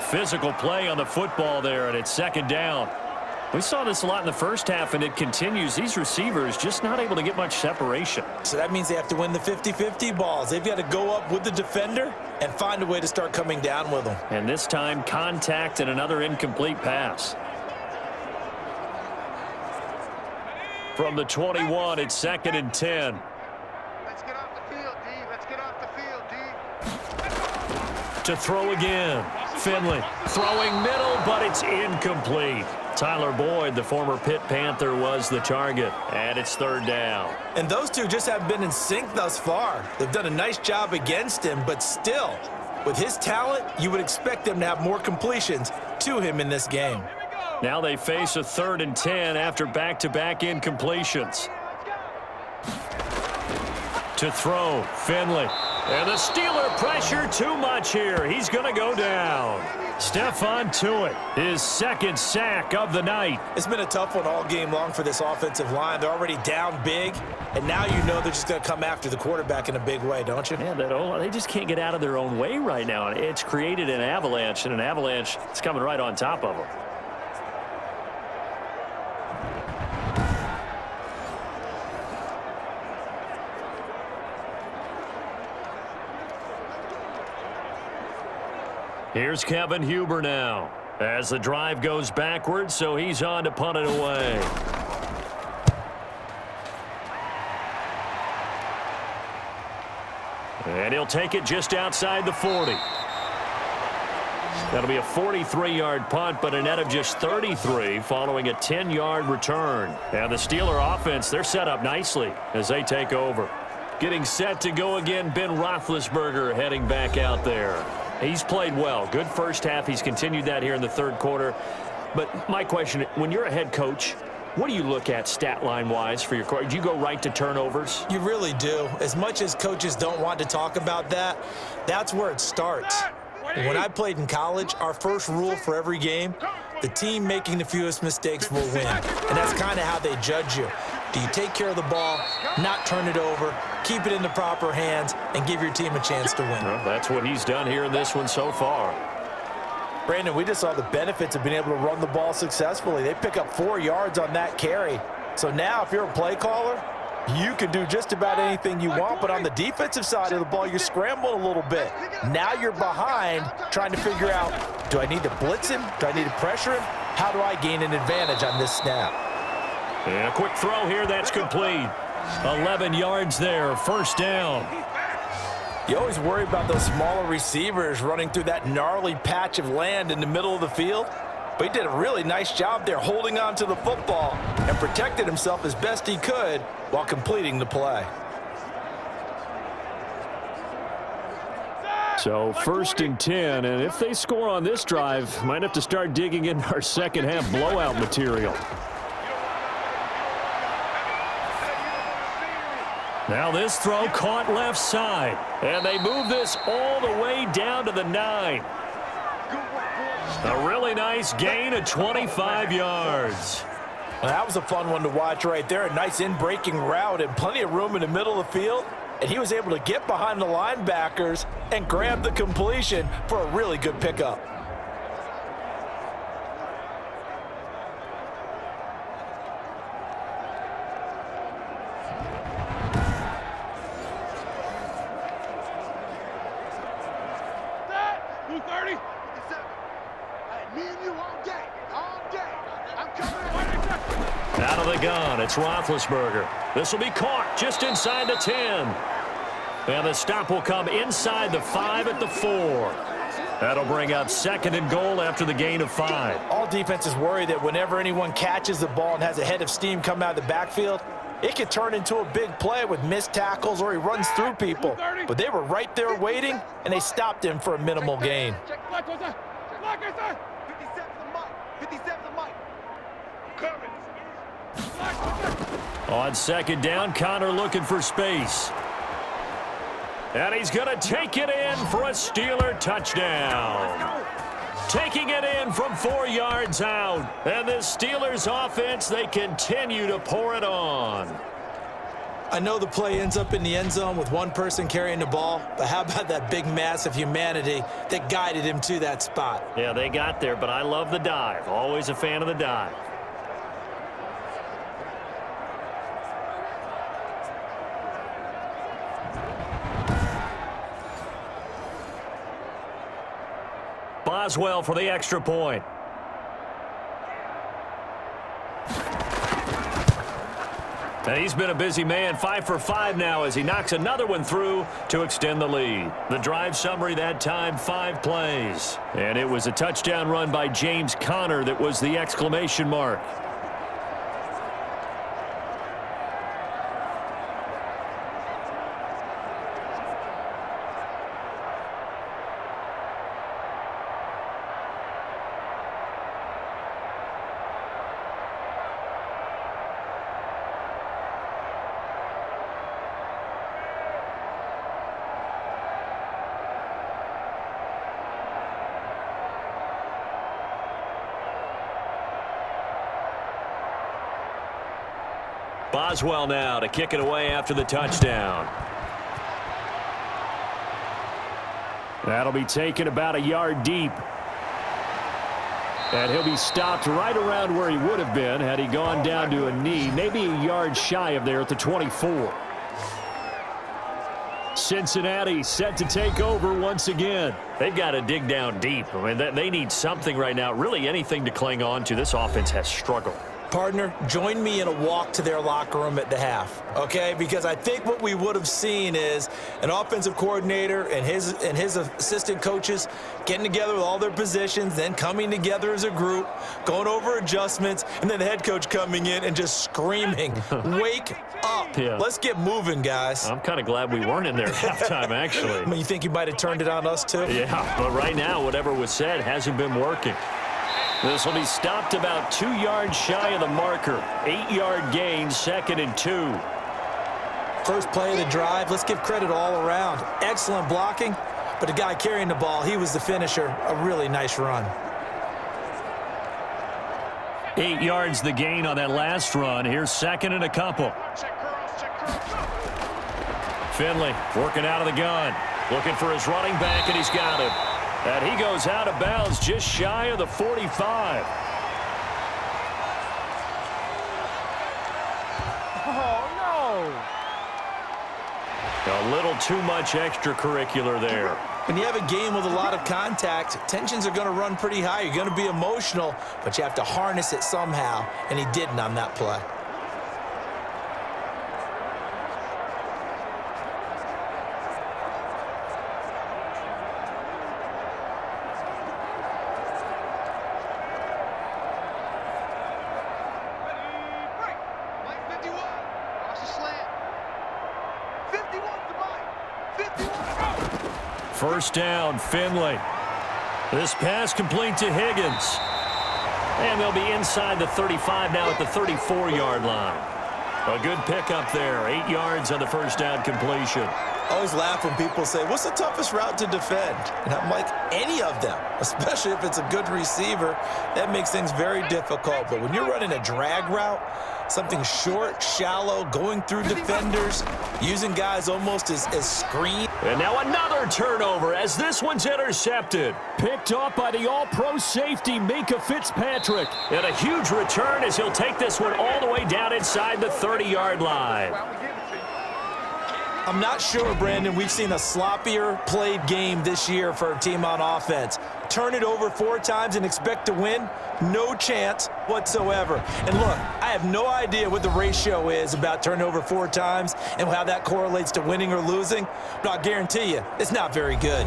Physical play on the football there, and it's 2nd down. We saw this a lot in the first half, and it continues. These receivers just not able to get much separation. So that means they have to win the 50-50 balls. They've got to go up with the defender and find a way to start coming down with them. And this time, contact and another incomplete pass. From the 21, it's 2nd and 10. Let's get off the field, D. Let's get off the field, D. To throw again. Finley throwing middle, but it's incomplete. Tyler Boyd, the former Pitt Panther, was the target, and it's 3rd down. And those two just haven't been in sync thus far. They've done a nice job against him, but still, with his talent, you would expect them to have more completions to him in this game. Now they face a 3rd and 10 after back-to-back incompletions. To throw, Finley. And the Steeler pressure too much here. He's going to go down. Stephon Tuitt, his second sack of the night. It's been a tough one all game long for this offensive line. They're already down big, and now you know they're just going to come after the quarterback in a big way, don't you? Man, they just can't get out of their own way right now. It's created an avalanche, and an avalanche is coming right on top of them. Here's Kevin Huber now as the drive goes backwards, so he's on to punt it away. And he'll take it just outside the 40. That'll be a 43-yard punt, but a net of just 33 following a 10-yard return. And the Steeler offense, they're set up nicely as they take over. Getting set to go again, Ben Roethlisberger heading back out there. He's played well. Good first half. He's continued that here in the third quarter. But my question, when you're a head coach, what do you look at stat line-wise for your quarterback? Do you go right to turnovers? You really do. As much as coaches don't want to talk about that, that's where it starts. When I played in college, our first rule for every game, the team making the fewest mistakes will win. And that's kind of how they judge you. Do you take care of the ball, not turn it over, keep it in the proper hands, and give your team a chance to win? Well, that's what he's done here in this one so far. Brandon, we just saw the benefits of being able to run the ball successfully. They pick up 4 yards on that carry. So now if you're a play caller, you can do just about anything you want, but on the defensive side of the ball, you're scrambling a little bit. Now you're behind trying to figure out, do I need to blitz him? Do I need to pressure him? How do I gain an advantage on this snap? And a quick throw here, that's complete. 11 yards there, first down. You always worry about those smaller receivers running through that gnarly patch of land in the middle of the field. But he did a really nice job there holding on to the football and protected himself as best he could while completing the play. So 1st and 10, and if they score on this drive, might have to start digging in our second half blowout material. Now this throw caught left side, and they move this all the way down to the 9. A really nice gain of 25 yards. Well, that was a fun one to watch right there. A nice in-breaking route and plenty of room in the middle of the field. And he was able to get behind the linebackers and grab the completion for a really good pickup. Out of the gun, it's Roethlisberger. This will be caught just inside the 10. And the stop will come inside the 5 at the 4. That'll bring up 2nd and goal after the gain of 5. All defenses worry that whenever anyone catches the ball and has a head of steam come out of the backfield, it could turn into a big play with missed tackles or he runs through people. But they were right there waiting, and they stopped him for a minimal gain. On 2nd down, Connor looking for space. And he's going to take it in for a Steeler touchdown. Taking it in from 4 yards out. And the Steelers offense, they continue to pour it on. I know the play ends up in the end zone with one person carrying the ball, but how about that big mass of humanity that guided him to that spot? Yeah, they got there, but I love the dive. Always a fan of the dive. Boswell for the extra point. And he's been a busy man, 5 for 5 now as he knocks another one through to extend the lead. The drive summary that time, 5 plays. And it was a touchdown run by James Conner that was the exclamation mark. Boswell now to kick it away after the touchdown. That'll be taken about a yard deep. And he'll be stopped right around where he would have been had he gone down to a knee, maybe a yard shy of there at the 24. Cincinnati set to take over once again. They've got to dig down deep. I mean, they need something right now, really anything to cling on to. This offense has struggled. Partner, join me in a walk to their locker room at the half, okay? Because I think what we would have seen is an offensive coordinator and his assistant coaches getting together with all their positions, then coming together as a group, going over adjustments, and then the head coach coming in and just screaming, wake up. Yeah. Let's get moving, guys. I'm kind of glad we weren't in there at halftime, actually. I mean, you think you might have turned it on us, too? Yeah, but right now, whatever was said hasn't been working. This will be stopped about 2 yards shy of the marker. 8-yard gain, 2nd and 2. First play of the drive, let's give credit all around. Excellent blocking, but the guy carrying the ball, he was the finisher. A really nice run. 8 yards the gain on that last run. Here's 2nd and a couple. Finley working out of the gun. Looking for his running back, and he's got him. And he goes out of bounds just shy of the 45. Oh, A little too much extracurricular there. When you have a game with a lot of contact, tensions are going to run pretty high. You're going to be emotional, but you have to harness it somehow, and he didn't on that play. First down, Finley. This pass complete to Higgins. And they'll be inside the 35 now at the 34-yard line. A good pickup there. 8 yards on the first down completion. I always laugh when people say, what's the toughest route to defend? And I'm like, any of them, especially if it's a good receiver. That makes things very difficult. But when you're running a drag route, something short, shallow, going through defenders, using guys almost as screen. And now another turnover as this one's intercepted. Picked off by the all-pro safety, Minka Fitzpatrick. And a huge return as he'll take this one all the way down inside the 30-yard line. I'm not sure, Brandon, we've seen a sloppier played game this year for a team on offense. Turn it over 4 times and expect to win? No chance whatsoever. And look, I have no idea what the ratio is about turning over 4 times and how that correlates to winning or losing, but I'll guarantee you, it's not very good.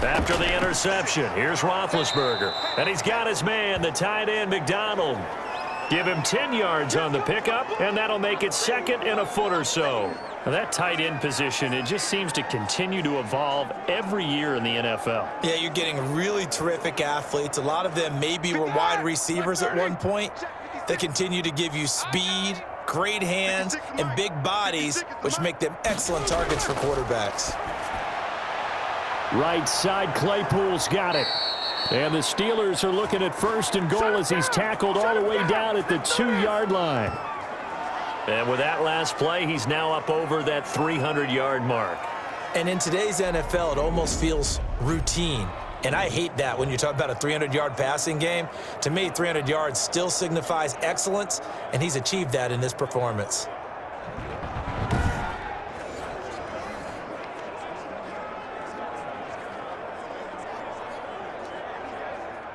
After the interception, here's Roethlisberger. And he's got his man, the tight end, McDonald. Give him 10 yards on the pickup, and that'll make it 2nd and a foot or so. Now that tight end position, it just seems to continue to evolve every year in the NFL. Yeah, you're getting really terrific athletes. A lot of them maybe were wide receivers at one point. They continue to give you speed, great hands, and big bodies, which make them excellent targets for quarterbacks. Right side, Claypool's got it. And the Steelers are looking at 1st and goal as he's tackled all the way down at the 2-yard line. And with that last play, he's now up over that 300-yard mark. And in today's NFL, it almost feels routine. And I hate that when you talk about a 300-yard passing game. To me, 300 yards still signifies excellence, and he's achieved that in this performance.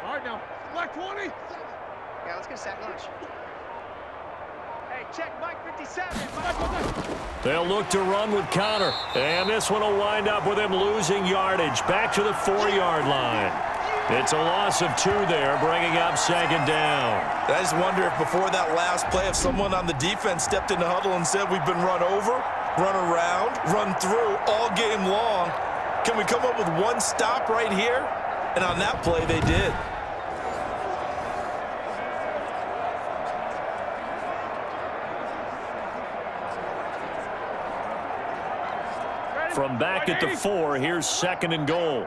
All right, now, black 20. Yeah, let's get a sack lunch. Hey, check Mike 57. They'll look to run with Connor. And this one will wind up with him losing yardage back to the 4-yard line. It's a loss of 2 there, bringing up 2nd down. I just wonder if before that last play, if someone on the defense stepped in the huddle and said, we've been run over, run around, run through all game long. Can we come up with one stop right here? And on that play, they did. From back at the 4, here's 2nd and goal.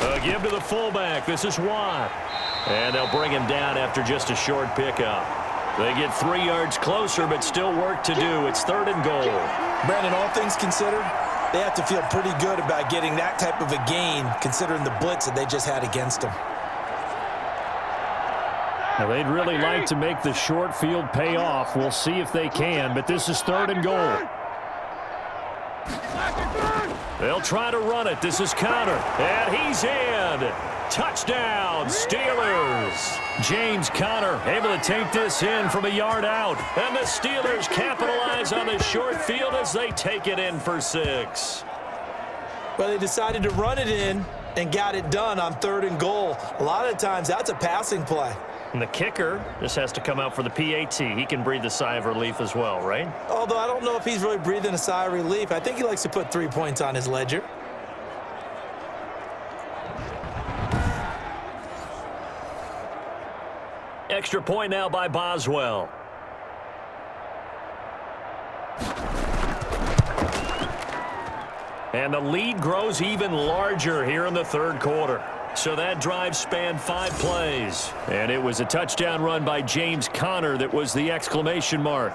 A give to the fullback. This is Watt. And they'll bring him down after just a short pickup. They get 3 yards closer, but still work to do. It's 3rd and goal. Brandon, all things considered, they have to feel pretty good about getting that type of a gain, considering the blitz that they just had against them. Now, they'd really like to make the short field pay off. We'll see if they can, but this is 3rd and goal. They'll try to run it. This is Conner, and he's in. Touchdown, Steelers. James Conner able to take this in from a yard out. And the Steelers capitalize on the short field as they take it in for 6. Well, they decided to run it in and got it done on 3rd and goal. A lot of times, that's a passing play. And the kicker just has to come out for the PAT. He can breathe a sigh of relief as well, right? Although I don't know if he's really breathing a sigh of relief. I think he likes to put 3 points on his ledger. Extra point now by Boswell. And the lead grows even larger here in the 3rd quarter. So that drive spanned 5 plays. And it was a touchdown run by James Conner that was the exclamation mark.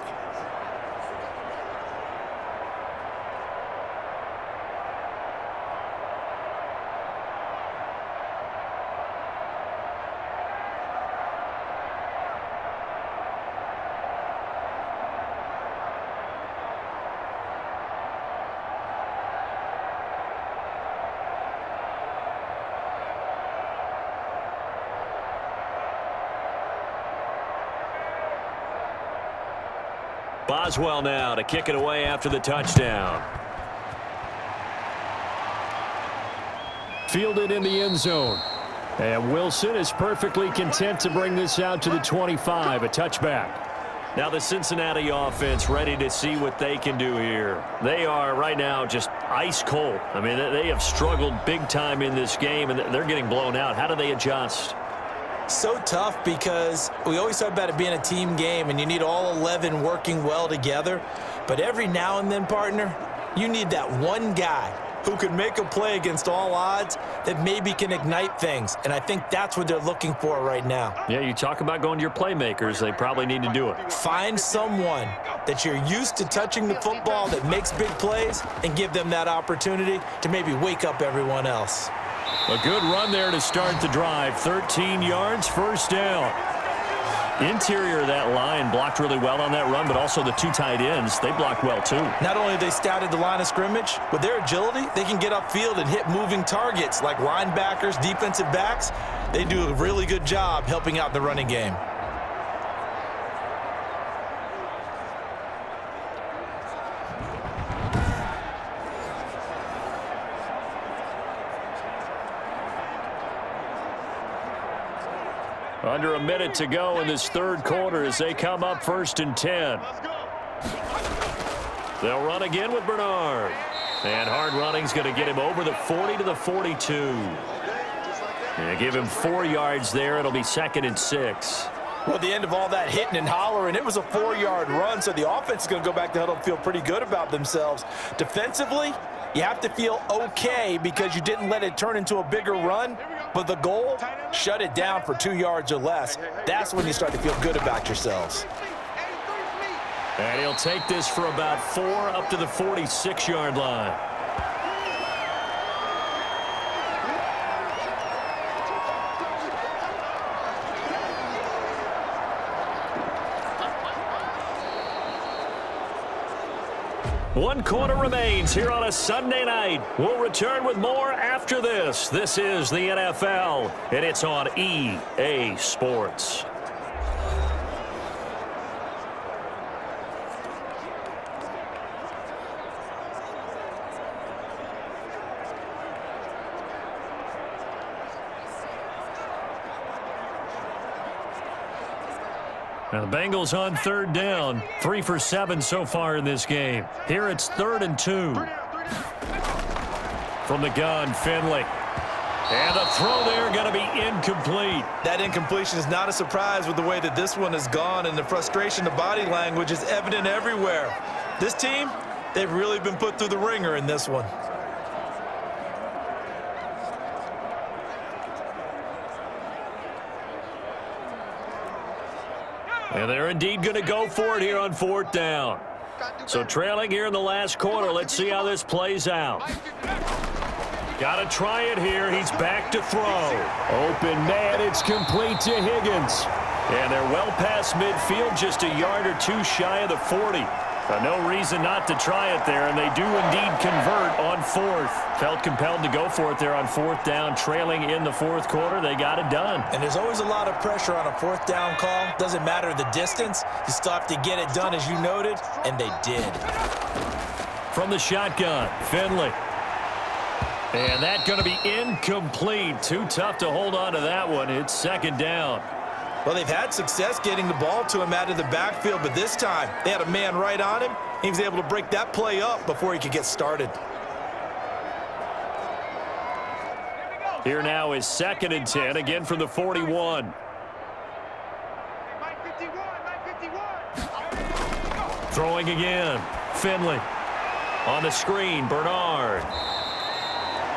Boswell now to kick it away after the touchdown. Fielded in the end zone. And Wilson is perfectly content to bring this out to the 25, a touchback. Now the Cincinnati offense ready to see what they can do here. They are right now just ice cold. I mean, they have struggled big time in this game, and they're getting blown out. How do they adjust? So tough because we always talk about it being a team game and you need all 11 working well together. But every now and then, partner, you need that one guy who can make a play against all odds that maybe can ignite things. And I think that's what they're looking for right now. Yeah, you talk about going to your playmakers. They probably need to do it. Find someone that you're used to touching the football that makes big plays and give them that opportunity to maybe wake up everyone else. A good run there to start the drive. 13 yards, 1st down. Interior of that line blocked really well on that run, but also the 2 tight ends, they blocked well too. Not only have they scouted the line of scrimmage, with their agility, they can get upfield and hit moving targets like linebackers, defensive backs. They do a really good job helping out the running game. Under a minute to go in this 3rd quarter as they come up 1st and 10. They'll run again with Bernard. And hard running's going to get him over the 40 to the 42. And give him 4 yards there. It'll be 2nd and 6. Well, at the end of all that hitting and hollering, it was a 4-yard run, so the offense is going to go back to huddle and feel pretty good about themselves. Defensively, you have to feel okay because you didn't let it turn into a bigger run, but the goal, shut it down for 2 yards or less. That's when you start to feel good about yourselves. And he'll take this for about 4 up to the 46-yard line. One quarter remains here on a Sunday night. We'll return with more after this. This is the NFL, and it's on EA Sports. Now the Bengals on 3rd down, 3 for 7 so far in this game. Here it's 3rd and 2. From the gun, Finley. And the throw there going to be incomplete. That incompletion is not a surprise with the way that this one has gone, and the frustration, the body language is evident everywhere. This team, they've really been put through the ringer in this one. And they're indeed going to go for it here on 4th down. So trailing here in the last quarter, let's see how this plays out. Got to try it here. He's back to throw. Open man, it's complete to Higgins. And they're well past midfield, just a yard or two shy of the 40. No reason not to try it there, and they do indeed convert on 4th. Felt compelled to go for it there on 4th down, trailing in the 4th quarter. They got it done. And there's always a lot of pressure on a 4th down call. Doesn't matter the distance. You still have to get it done, as you noted, and they did. From the shotgun, Finley. And that's going to be incomplete. Too tough to hold on to that one. It's 2nd down. Well, they've had success getting the ball to him out of the backfield, but this time they had a man right on him. He was able to break that play up before he could get started. Here now is 2nd and 10, again from the 41. Throwing again, Finley. On the screen, Bernard.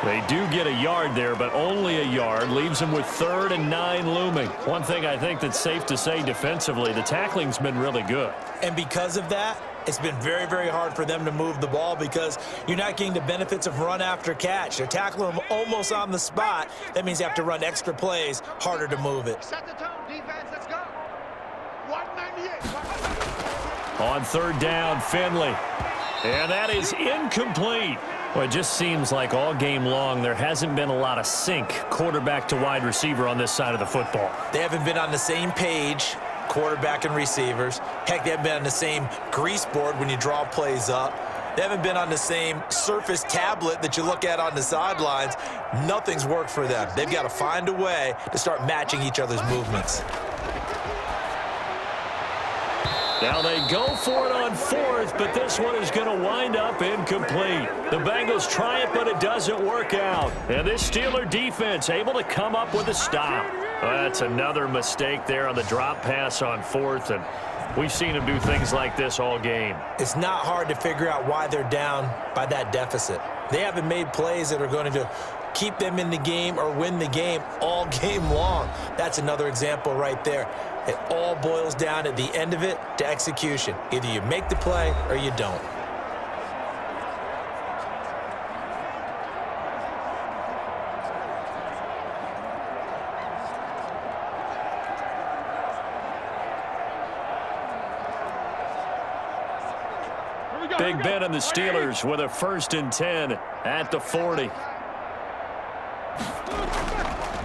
They do get a yard there, but only a yard. Leaves them with 3rd and 9 looming. One thing I think that's safe to say defensively, the tackling's been really good. And because of that, it's been very, very hard for them to move the ball because you're not getting the benefits of run after catch. They're tackling them almost on the spot. That means you have to run extra plays, harder to move it. Set the tone, defense, let's go. 198. On 3rd down, Finley. And that is incomplete. Well, it just seems like all game long there hasn't been a lot of sync quarterback to wide receiver on this side of the football. They haven't been on the same page, quarterback and receivers. Heck, they haven't been on the same grease board when you draw plays up. They haven't been on the same surface tablet that you look at on the sidelines. Nothing's worked for them. They've got to find a way to start matching each other's movements. Now they go for it on 4th, but this one is going to wind up incomplete. The Bengals try it, but it doesn't work out. And this Steeler defense able to come up with a stop. Well, that's another mistake there on the drop pass on 4th, and we've seen them do things like this all game. It's not hard to figure out why they're down by that deficit. They haven't made plays that are going to keep them in the game or win the game all game long. That's another example right there. It all boils down at the end of it to execution. Either you make the play or you don't. Big Ben and the Steelers with a 1st and 10 at the 40.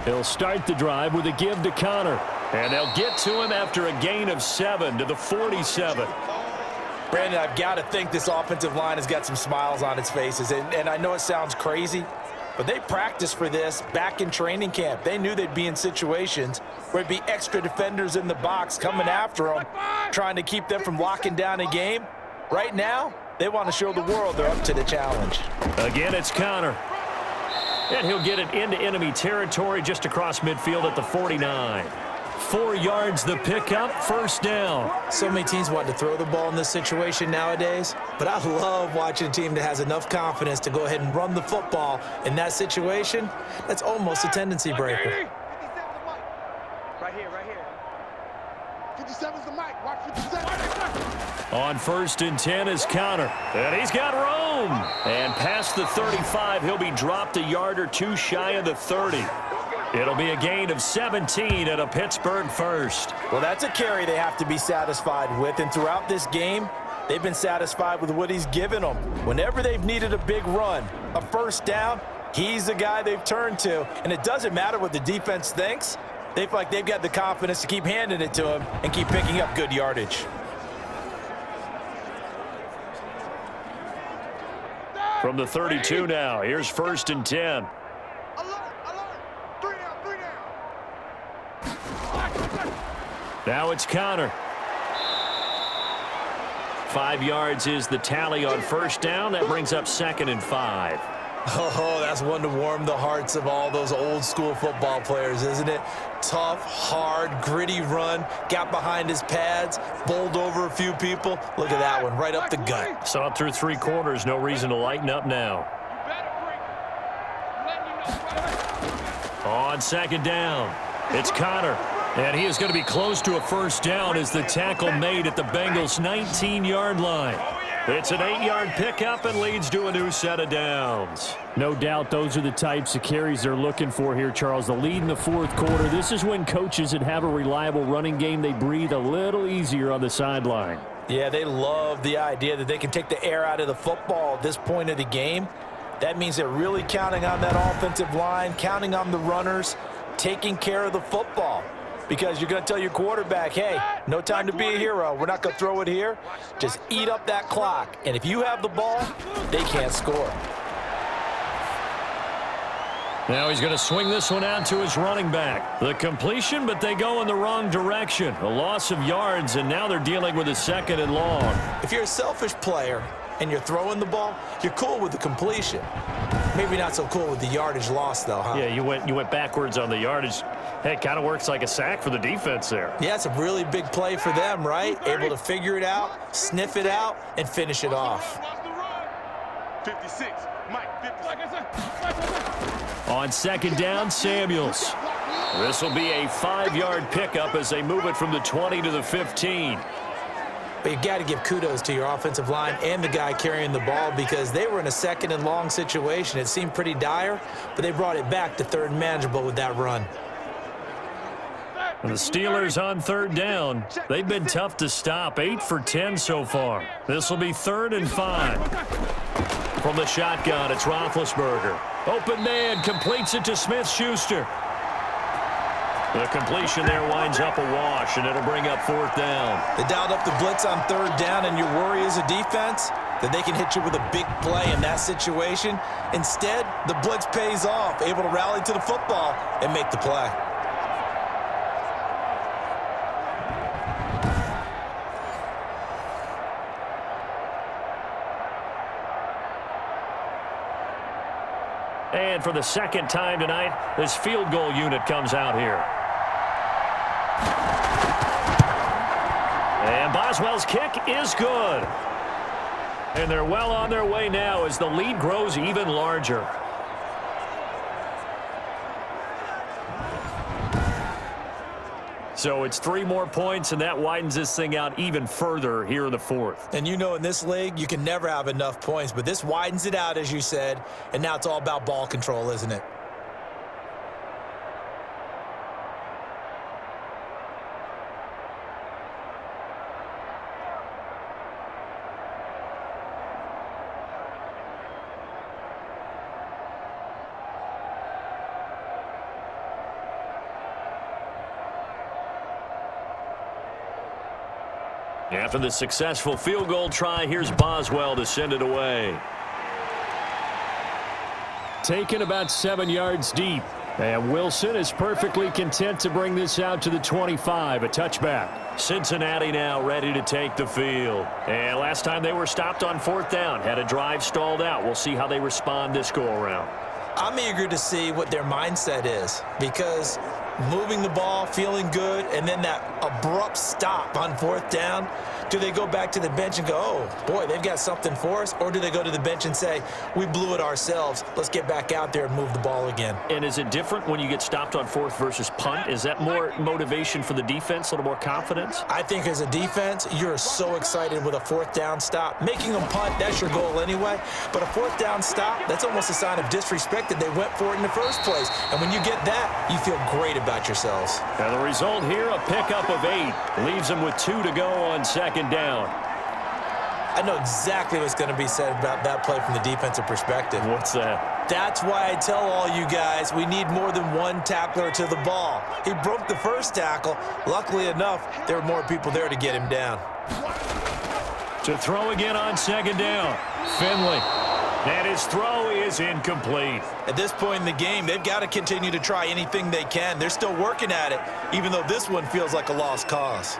He'll start the drive with a give to Connor. And they'll get to him after a gain of 7 to the 47. Brandon, I've got to think this offensive line has got some smiles on its faces. And I know it sounds crazy, but they practiced for this back in training camp. They knew they'd be in situations where there'd be extra defenders in the box coming after them, trying to keep them from locking down a game. Right now, they want to show the world they're up to the challenge. Again, it's Connor. And he'll get it into enemy territory just across midfield at the 49. 4 yards the pickup, 1st down. So many teams want to throw the ball in this situation nowadays, but I love watching a team that has enough confidence to go ahead and run the football in that situation. That's almost a tendency breaker. 57's the mic. Right here, right here. 57's the mic. Watch 57. On 1st and 10 is Connor. And he's got room. And past the 35, he'll be dropped a yard or two shy of the 30. It'll be a gain of 17 and a Pittsburgh 1st. Well, that's a carry they have to be satisfied with. And throughout this game, they've been satisfied with what he's given them. Whenever they've needed a big run, a 1st down, he's the guy they've turned to. And it doesn't matter what the defense thinks. They feel like they've got the confidence to keep handing it to him and keep picking up good yardage. From the 32 now, here's 1st and 10. Now it's Connor. 5 yards is the tally on first down. That brings up 2nd and 5. Oh, that's one to warm the hearts of all those old school football players, isn't it? Tough, hard, gritty run, got behind his pads, bowled over a few people. Look at that one, right up the gut. Saw it through 3 quarters, no reason to lighten up now. On 2nd down, it's Connor. And he is going to be close to a first down as the tackle made at the Bengals' 19-yard line. It's an 8-yard pickup and leads to a new set of downs. No doubt those are the types of carries they're looking for here, Charles. The lead in the 4th quarter. This is when coaches that have a reliable running game, they breathe a little easier on the sideline. Yeah, they love the idea that they can take the air out of the football at this point of the game. That means they're really counting on that offensive line, counting on the runners, taking care of the football. Because you're going to tell your quarterback, hey, no time to be a hero. We're not going to throw it here. Just eat up that clock. And if you have the ball, they can't score. Now he's going to swing this one out to his running back. The completion, but they go in the wrong direction. A loss of yards, and now they're dealing with a 2nd and long. If you're a selfish player and you're throwing the ball, you're cool with the completion. Maybe not so cool with the yardage loss, though, huh? Yeah, you went backwards on the yardage. Hey, it kind of works like a sack for the defense there. Yeah, it's a really big play for them, right? Able to figure it out, sniff it out, and finish it off. 56, Mike, 56. On 2nd down, Samuels. This will be a 5-yard pickup as they move it from the 20 to the 15. But you got to give kudos to your offensive line and the guy carrying the ball because they were in a 2nd and long situation. It seemed pretty dire, but they brought it back to 3rd and manageable with that run. The Steelers on 3rd down. They've been tough to stop. 8 for 10 so far. This will be 3rd and 5. From the shotgun, it's Roethlisberger. Open man, completes it to Smith-Schuster. The completion there winds up a wash, and it'll bring up 4th down. They dialed up the blitz on 3rd down, and your worry as a defense that they can hit you with a big play in that situation. Instead, the blitz pays off, able to rally to the football and make the play. And for the 2nd time tonight, this field goal unit comes out here. And Boswell's kick is good. And they're well on their way now as the lead grows even larger. So it's 3 more points, and that widens this thing out even further here in the 4th. And you know in this league, you can never have enough points, but this widens it out, as you said, and now it's all about ball control, isn't it? After the successful field goal try, here's Boswell to send it away. Taken about 7 yards deep. And Wilson is perfectly content to bring this out to the 25, a touchback. Cincinnati now ready to take the field. And last time they were stopped on 4th down, had a drive stalled out. We'll see how they respond this go-around. I'm eager to see what their mindset is because moving the ball, feeling good, and then that abrupt stop on 4th down, do they go back to the bench and go, oh, boy, they've got something for us? Or do they go to the bench and say, we blew it ourselves. Let's get back out there and move the ball again. And is it different when you get stopped on 4th versus punt? Is that more motivation for the defense, a little more confidence? I think as a defense, you're so excited with a 4th down stop. Making them punt, that's your goal anyway. But a 4th down stop, that's almost a sign of disrespect that they went for it in the first place. And when you get that, you feel great about yourselves. And the result here, a pickup of 8. Leaves them with 2 to go on 2nd down. I know exactly what's going to be said about that play from the defensive perspective. What's that? That's why I tell all you guys we need more than one tackler to the ball. He broke the first tackle. Luckily enough, there were more people there to get him down. To throw again on 2nd down. Finley. And his throw is incomplete. At this point in the game, they've got to continue to try anything they can. They're still working at it, even though this one feels like a lost cause.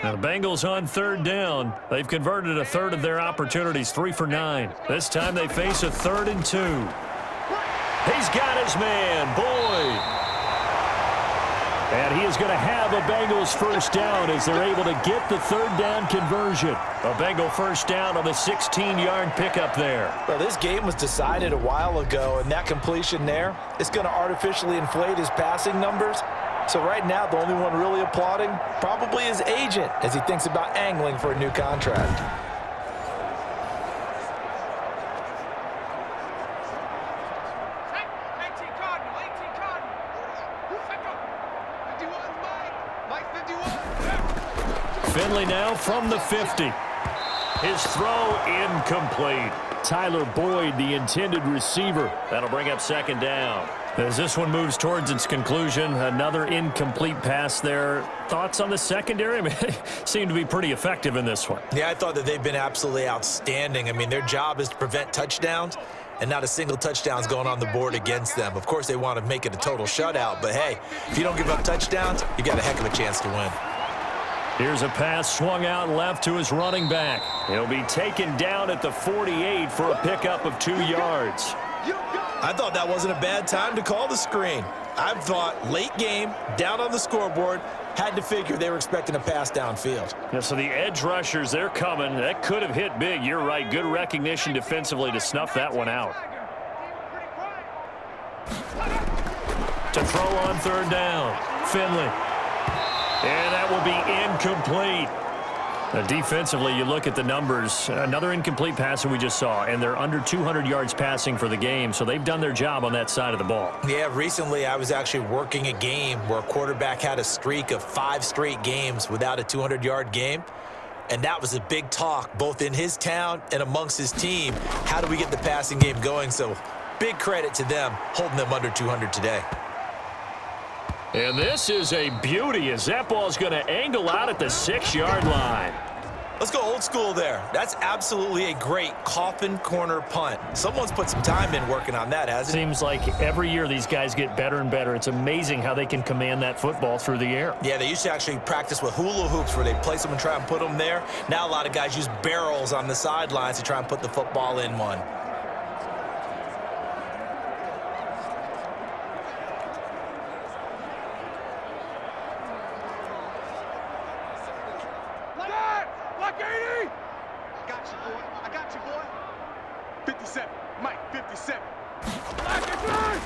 Now the Bengals on third down. They've converted a third of their opportunities, 3 for 9. This time they face a 3rd and 2. He's got his man, Boyd. And he is going to have a Bengals first down as they're able to get the 3rd down conversion. A Bengal first down on the 16-yard pickup there. Well, this game was decided a while ago, and that completion there is going to artificially inflate his passing numbers. So right now, the only one really applauding probably his agent as he thinks about angling for a new contract. Finley now from the 50. His throw incomplete. Tyler Boyd, the intended receiver. That'll bring up 2nd down. As this one moves towards its conclusion, another incomplete pass there. Thoughts on the secondary? I mean, they seem to be pretty effective in this one. Yeah, I thought that they've been absolutely outstanding. I mean, their job is to prevent touchdowns, and not a single touchdown's going on the board against them. Of course, they want to make it a total shutout, but hey, if you don't give up touchdowns, you got a heck of a chance to win. Here's a pass swung out left to his running back. He'll be taken down at the 48 for a pickup of 2 yards. I thought that wasn't a bad time to call the screen. I thought late game, down on the scoreboard, had to figure they were expecting a pass downfield. Yeah, so the edge rushers, they're coming. That could have hit big. You're right. Good recognition defensively to snuff that one out. To throw on 3rd down, Finley. And that will be incomplete. Defensively, you look at the numbers. Another incomplete pass that we just saw, and they're under 200 yards passing for the game, so they've done their job on that side of the ball. Yeah, recently I was actually working a game where a quarterback had a streak of 5 straight games without a 200-yard game, and that was a big talk both in his town and amongst his team. How do we get the passing game going? So big credit to them holding them under 200 today. And this is a beauty as that ball's going to angle out at the 6-yard line. Let's go old school there. That's absolutely a great coffin corner punt. Someone's put some time in working on that, hasn't it? Seems like every year these guys get better and better. It's amazing how they can command that football through the air. Yeah, they used to actually practice with hula hoops where they place them and try and put them there. Now a lot of guys use barrels on the sidelines to try and put the football in one.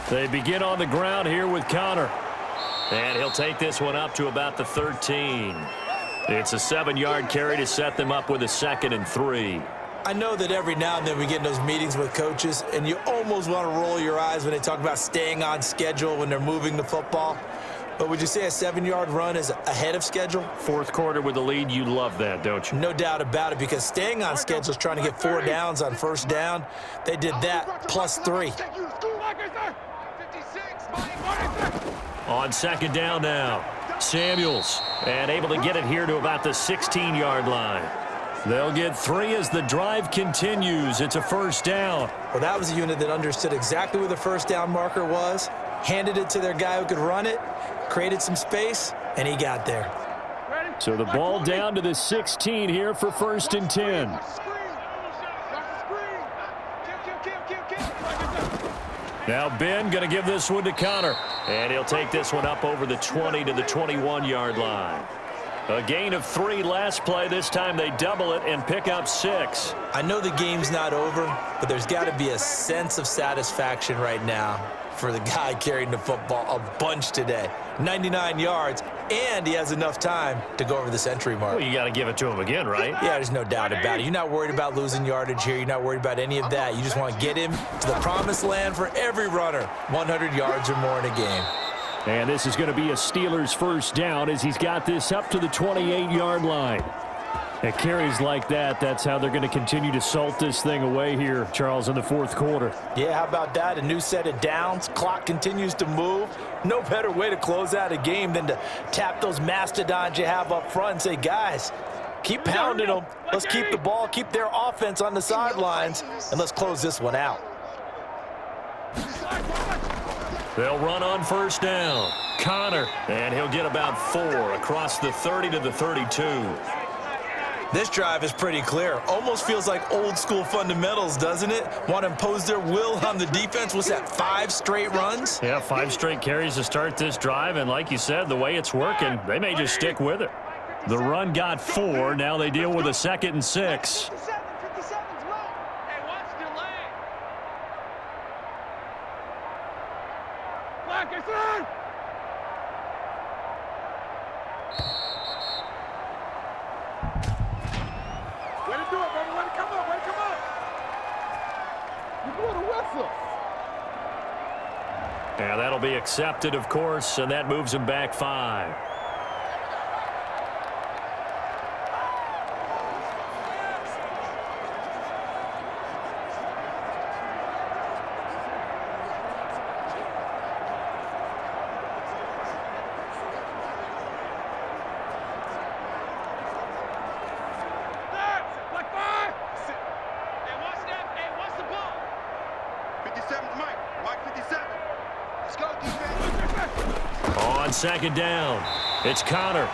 They begin on the ground here with Connor. And he'll take this one up to about the 13. It's a 7-yard carry to set them up with a 2nd and 3. I know that every now and then we get in those meetings with coaches, and you almost want to roll your eyes when they talk about staying on schedule when they're moving the football. But would you say a 7-yard run is ahead of schedule? 4th quarter with the lead, you love that, don't you? No doubt about it, because staying on schedule is trying to get 4 downs on 1st down. They did that plus 3. On 2nd down now, Samuels, and able to get it here to about the 16-yard line. They'll get 3 as the drive continues. It's a 1st down. Well, that was a unit that understood exactly where the 1st down marker was, handed it to their guy who could run it, created some space, and he got there. So the ball down to the 16 here for 1st and 10. Now Ben going to give this one to Connor. And he'll take this one up over the 20 to the 21-yard line. A gain of 3 last play. This time they double it and pick up 6. I know the game's not over, but there's got to be a sense of satisfaction right now for the guy carrying the football a bunch today. 99 yards, and he has enough time to go over the century mark. Well, you got to give it to him again, right? Yeah, there's no doubt about it. You're not worried about losing yardage here. You're not worried about any of that. You just want to get him to the promised land for every runner, 100 yards or more in a game. And this is going to be a Steelers first down as he's got this up to the 28-yard line. At carries like that, that's how they're going to continue to salt this thing away here, Charles, in the 4th quarter. Yeah, how about that? A new set of downs. Clock continues to move. No better way to close out a game than to tap those mastodons you have up front and say, guys, keep pounding them. Let's keep the ball, keep their offense on the sidelines, and let's close this one out. They'll run on first down. Connor, and he'll get about 4 across the 30 to the 32. This drive is pretty clear. Almost feels like old school fundamentals, doesn't it? Want to impose their will on the defense. What's that, 5 straight runs? Yeah, 5 straight carries to start this drive, and like you said, the way it's working, they may just stick with it. The run got 4. Now they deal with a 2nd and 6. Yeah, that'll be accepted, of course, and that moves him back 5. On 2nd down, it's Connor.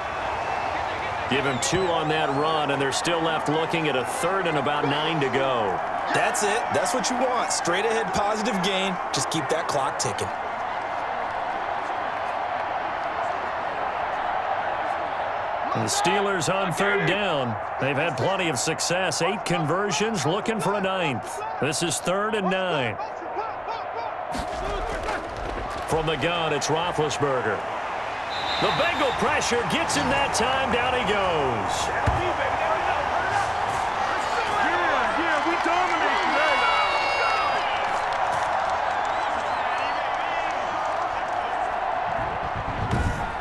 Give him 2 on that run, and they're still left looking at a 3rd and about 9 to go. That's it. That's what you want. Straight ahead positive gain. Just keep that clock ticking. The Steelers on 3rd down. They've had plenty of success. 8 conversions, looking for a 9th. This is 3rd and 9. From the gun, it's Roethlisberger. The Bengal pressure gets him that time. Down he goes. Yeah, we dominate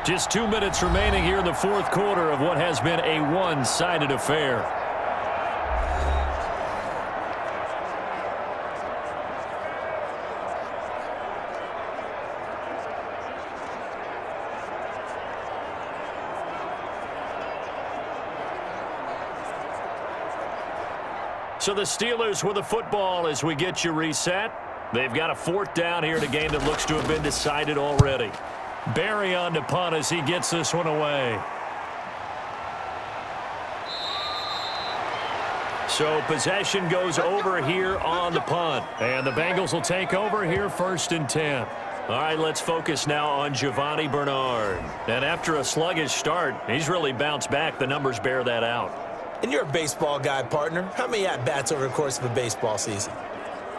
today. Just 2 minutes remaining here in the 4th quarter of what has been a one-sided affair. So the Steelers with the football as we get you reset. They've got a 4th down here in a game that looks to have been decided already. Barry on to punt as he gets this one away. So possession goes over here on the punt. And the Bengals will take over here 1st and 10. All right, let's focus now on Giovanni Bernard. And after a sluggish start, he's really bounced back. The numbers bear that out. And you're a baseball guy, partner. How many at-bats over the course of a baseball season?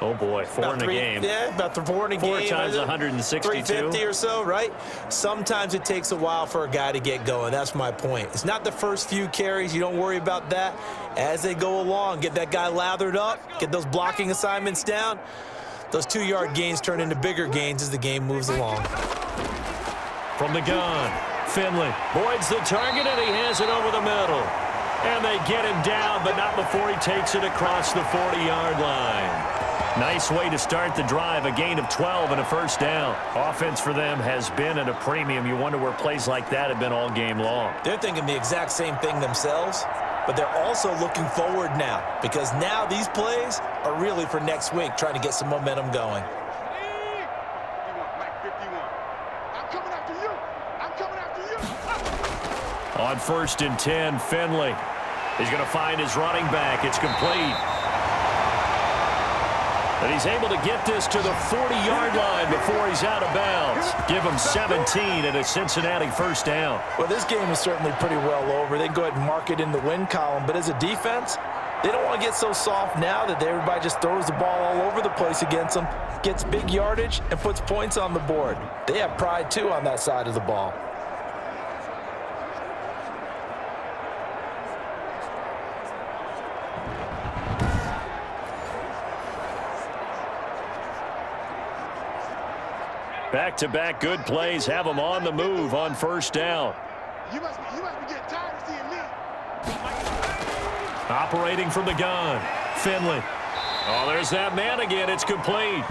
Oh, boy, 4 in a game. Yeah, about 4 in a game. 4 times 162. 350 or so, right? Sometimes it takes a while for a guy to get going. That's my point. It's not the first few carries. You don't worry about that. As they go along, get that guy lathered up, get those blocking assignments down. Those 2-yard gains turn into bigger gains as the game moves along. From the gun, Finley. Boyd's the target, and he has it over the middle. And they get him down, but not before he takes it across the 40-yard line. Nice way to start the drive, a gain of 12 and a 1st down. Offense for them has been at a premium. You wonder where plays like that have been all game long. They're thinking the exact same thing themselves, but they're also looking forward now because now these plays are really for next week, trying to get some momentum going. On 1st and 10, Finley. He's going to find his running back. It's complete. And he's able to get this to the 40-yard line before he's out of bounds. Give him 17 and a Cincinnati 1st down. Well, this game is certainly pretty well over. They can go ahead and mark it in the win column. But as a defense, they don't want to get so soft now that everybody just throws the ball all over the place against them, gets big yardage, and puts points on the board. They have pride, too, on that side of the ball. Back-to-back good plays have them on the move on 1st down. You must be getting tired of seeing me. Operating from the gun, Finley. Oh, there's that man again. It's complete.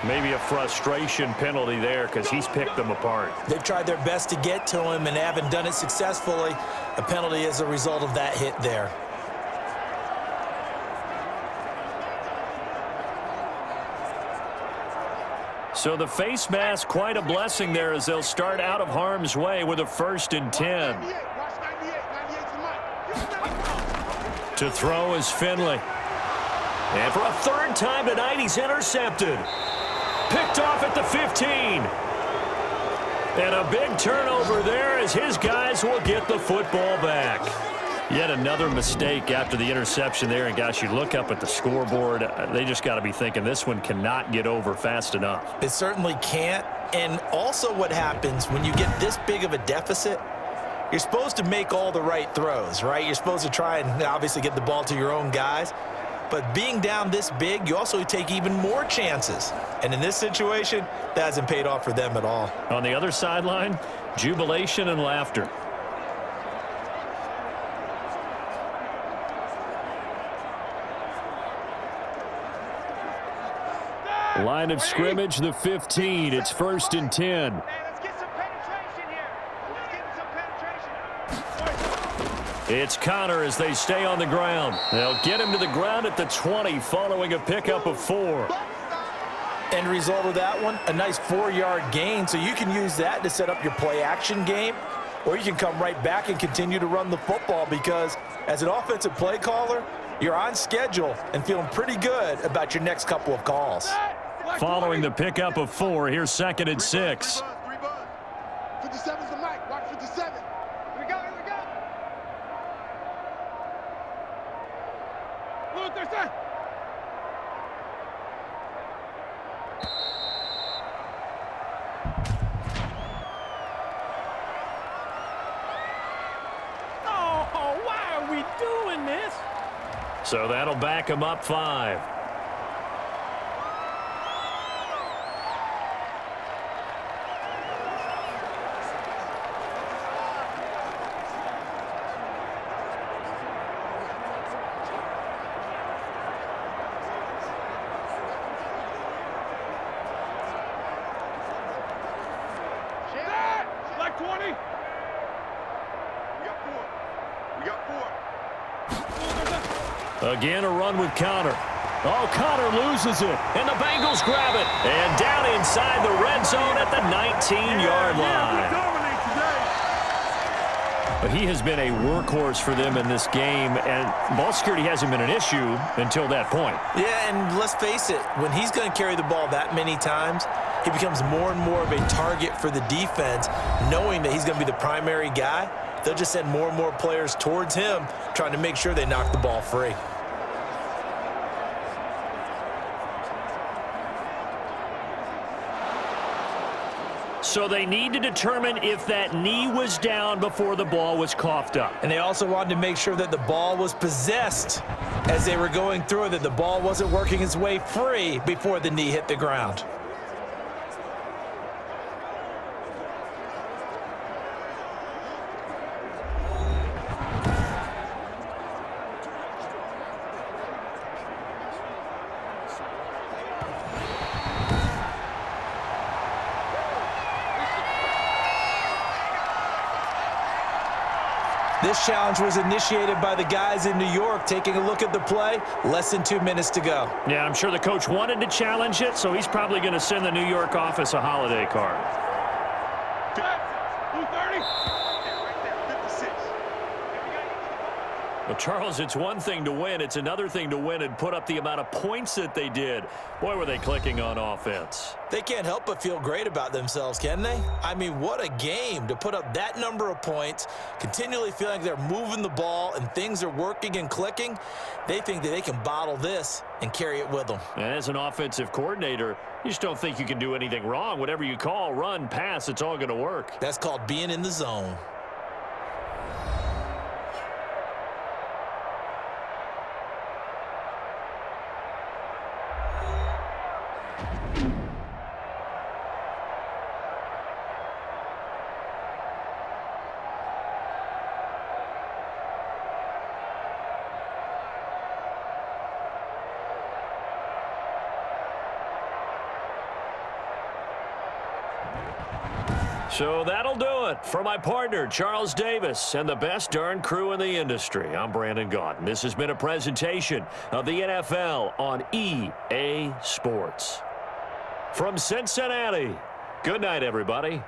Maybe a frustration penalty there because he's picked them apart. They've tried their best to get to him and haven't done it successfully. A penalty as a result of that hit there. So the face mask, quite a blessing there as they'll start out of harm's way with a 1st and 10. To throw is Finley. And for a 3rd time tonight, he's intercepted. Picked off at the 15. And a big turnover there as his guys will get the football back. Yet another mistake after the interception there. And, gosh, you look up at the scoreboard, they just got to be thinking this one cannot get over fast enough. It certainly can't. And also what happens when you get this big of a deficit, you're supposed to make all the right throws, right? You're supposed to try and obviously get the ball to your own guys. But being down this big, you also take even more chances. And in this situation, that hasn't paid off for them at all. On the other sideline, jubilation and laughter. Line of scrimmage, the 15. It's 1st and 10. Let's get some penetration here. Let's get some penetration. It's Connor as they stay on the ground. They'll get him to the ground at the 20 following a pickup of 4. End result of that one, a nice 4-yard gain. So you can use that to set up your play-action game, or you can come right back and continue to run the football because as an offensive play caller, you're on schedule and feeling pretty good about your next couple of calls. Following the pickup of 4, here's 2nd and 6. 57's the mic. Watch 57. Here we go. Here we go. Look, there's that. Oh, why are we doing this? So that'll back him up 5. Like 20. We got 4. Again, a run with Connor. Oh, Connor loses it, and the Bengals grab it. And down inside the red zone at the 19-yard line. But he has been a workhorse for them in this game, and ball security hasn't been an issue until that point. Yeah, and let's face it, when he's going to carry the ball that many times, he becomes more and more of a target for the defense, knowing that he's going to be the primary guy. They'll just send more and more players towards him, trying to make sure they knock the ball free. So they need to determine if that knee was down before the ball was coughed up. And they also wanted to make sure that the ball was possessed as they were going through it, that the ball wasn't working its way free before the knee hit the ground. This challenge was initiated by the guys in New York. Taking a look at the play, less than 2 minutes to go. Yeah, I'm sure the coach wanted to challenge it, so he's probably going to send the New York office a holiday card. 230. Well, Charles, it's one thing to win. It's another thing to win and put up the amount of points that they did. Boy, were they clicking on offense. They can't help but feel great about themselves, can they? I mean, what a game to put up that number of points, continually feeling like they're moving the ball and things are working and clicking. They think that they can bottle this and carry it with them. And as an offensive coordinator, you just don't think you can do anything wrong. Whatever you call, run, pass, it's all going to work. That's called being in the zone. So that'll do it. For my partner, Charles Davis, and the best darn crew in the industry, I'm Brandon Gaudin. This has been a presentation of the NFL on EA Sports. From Cincinnati, good night, everybody.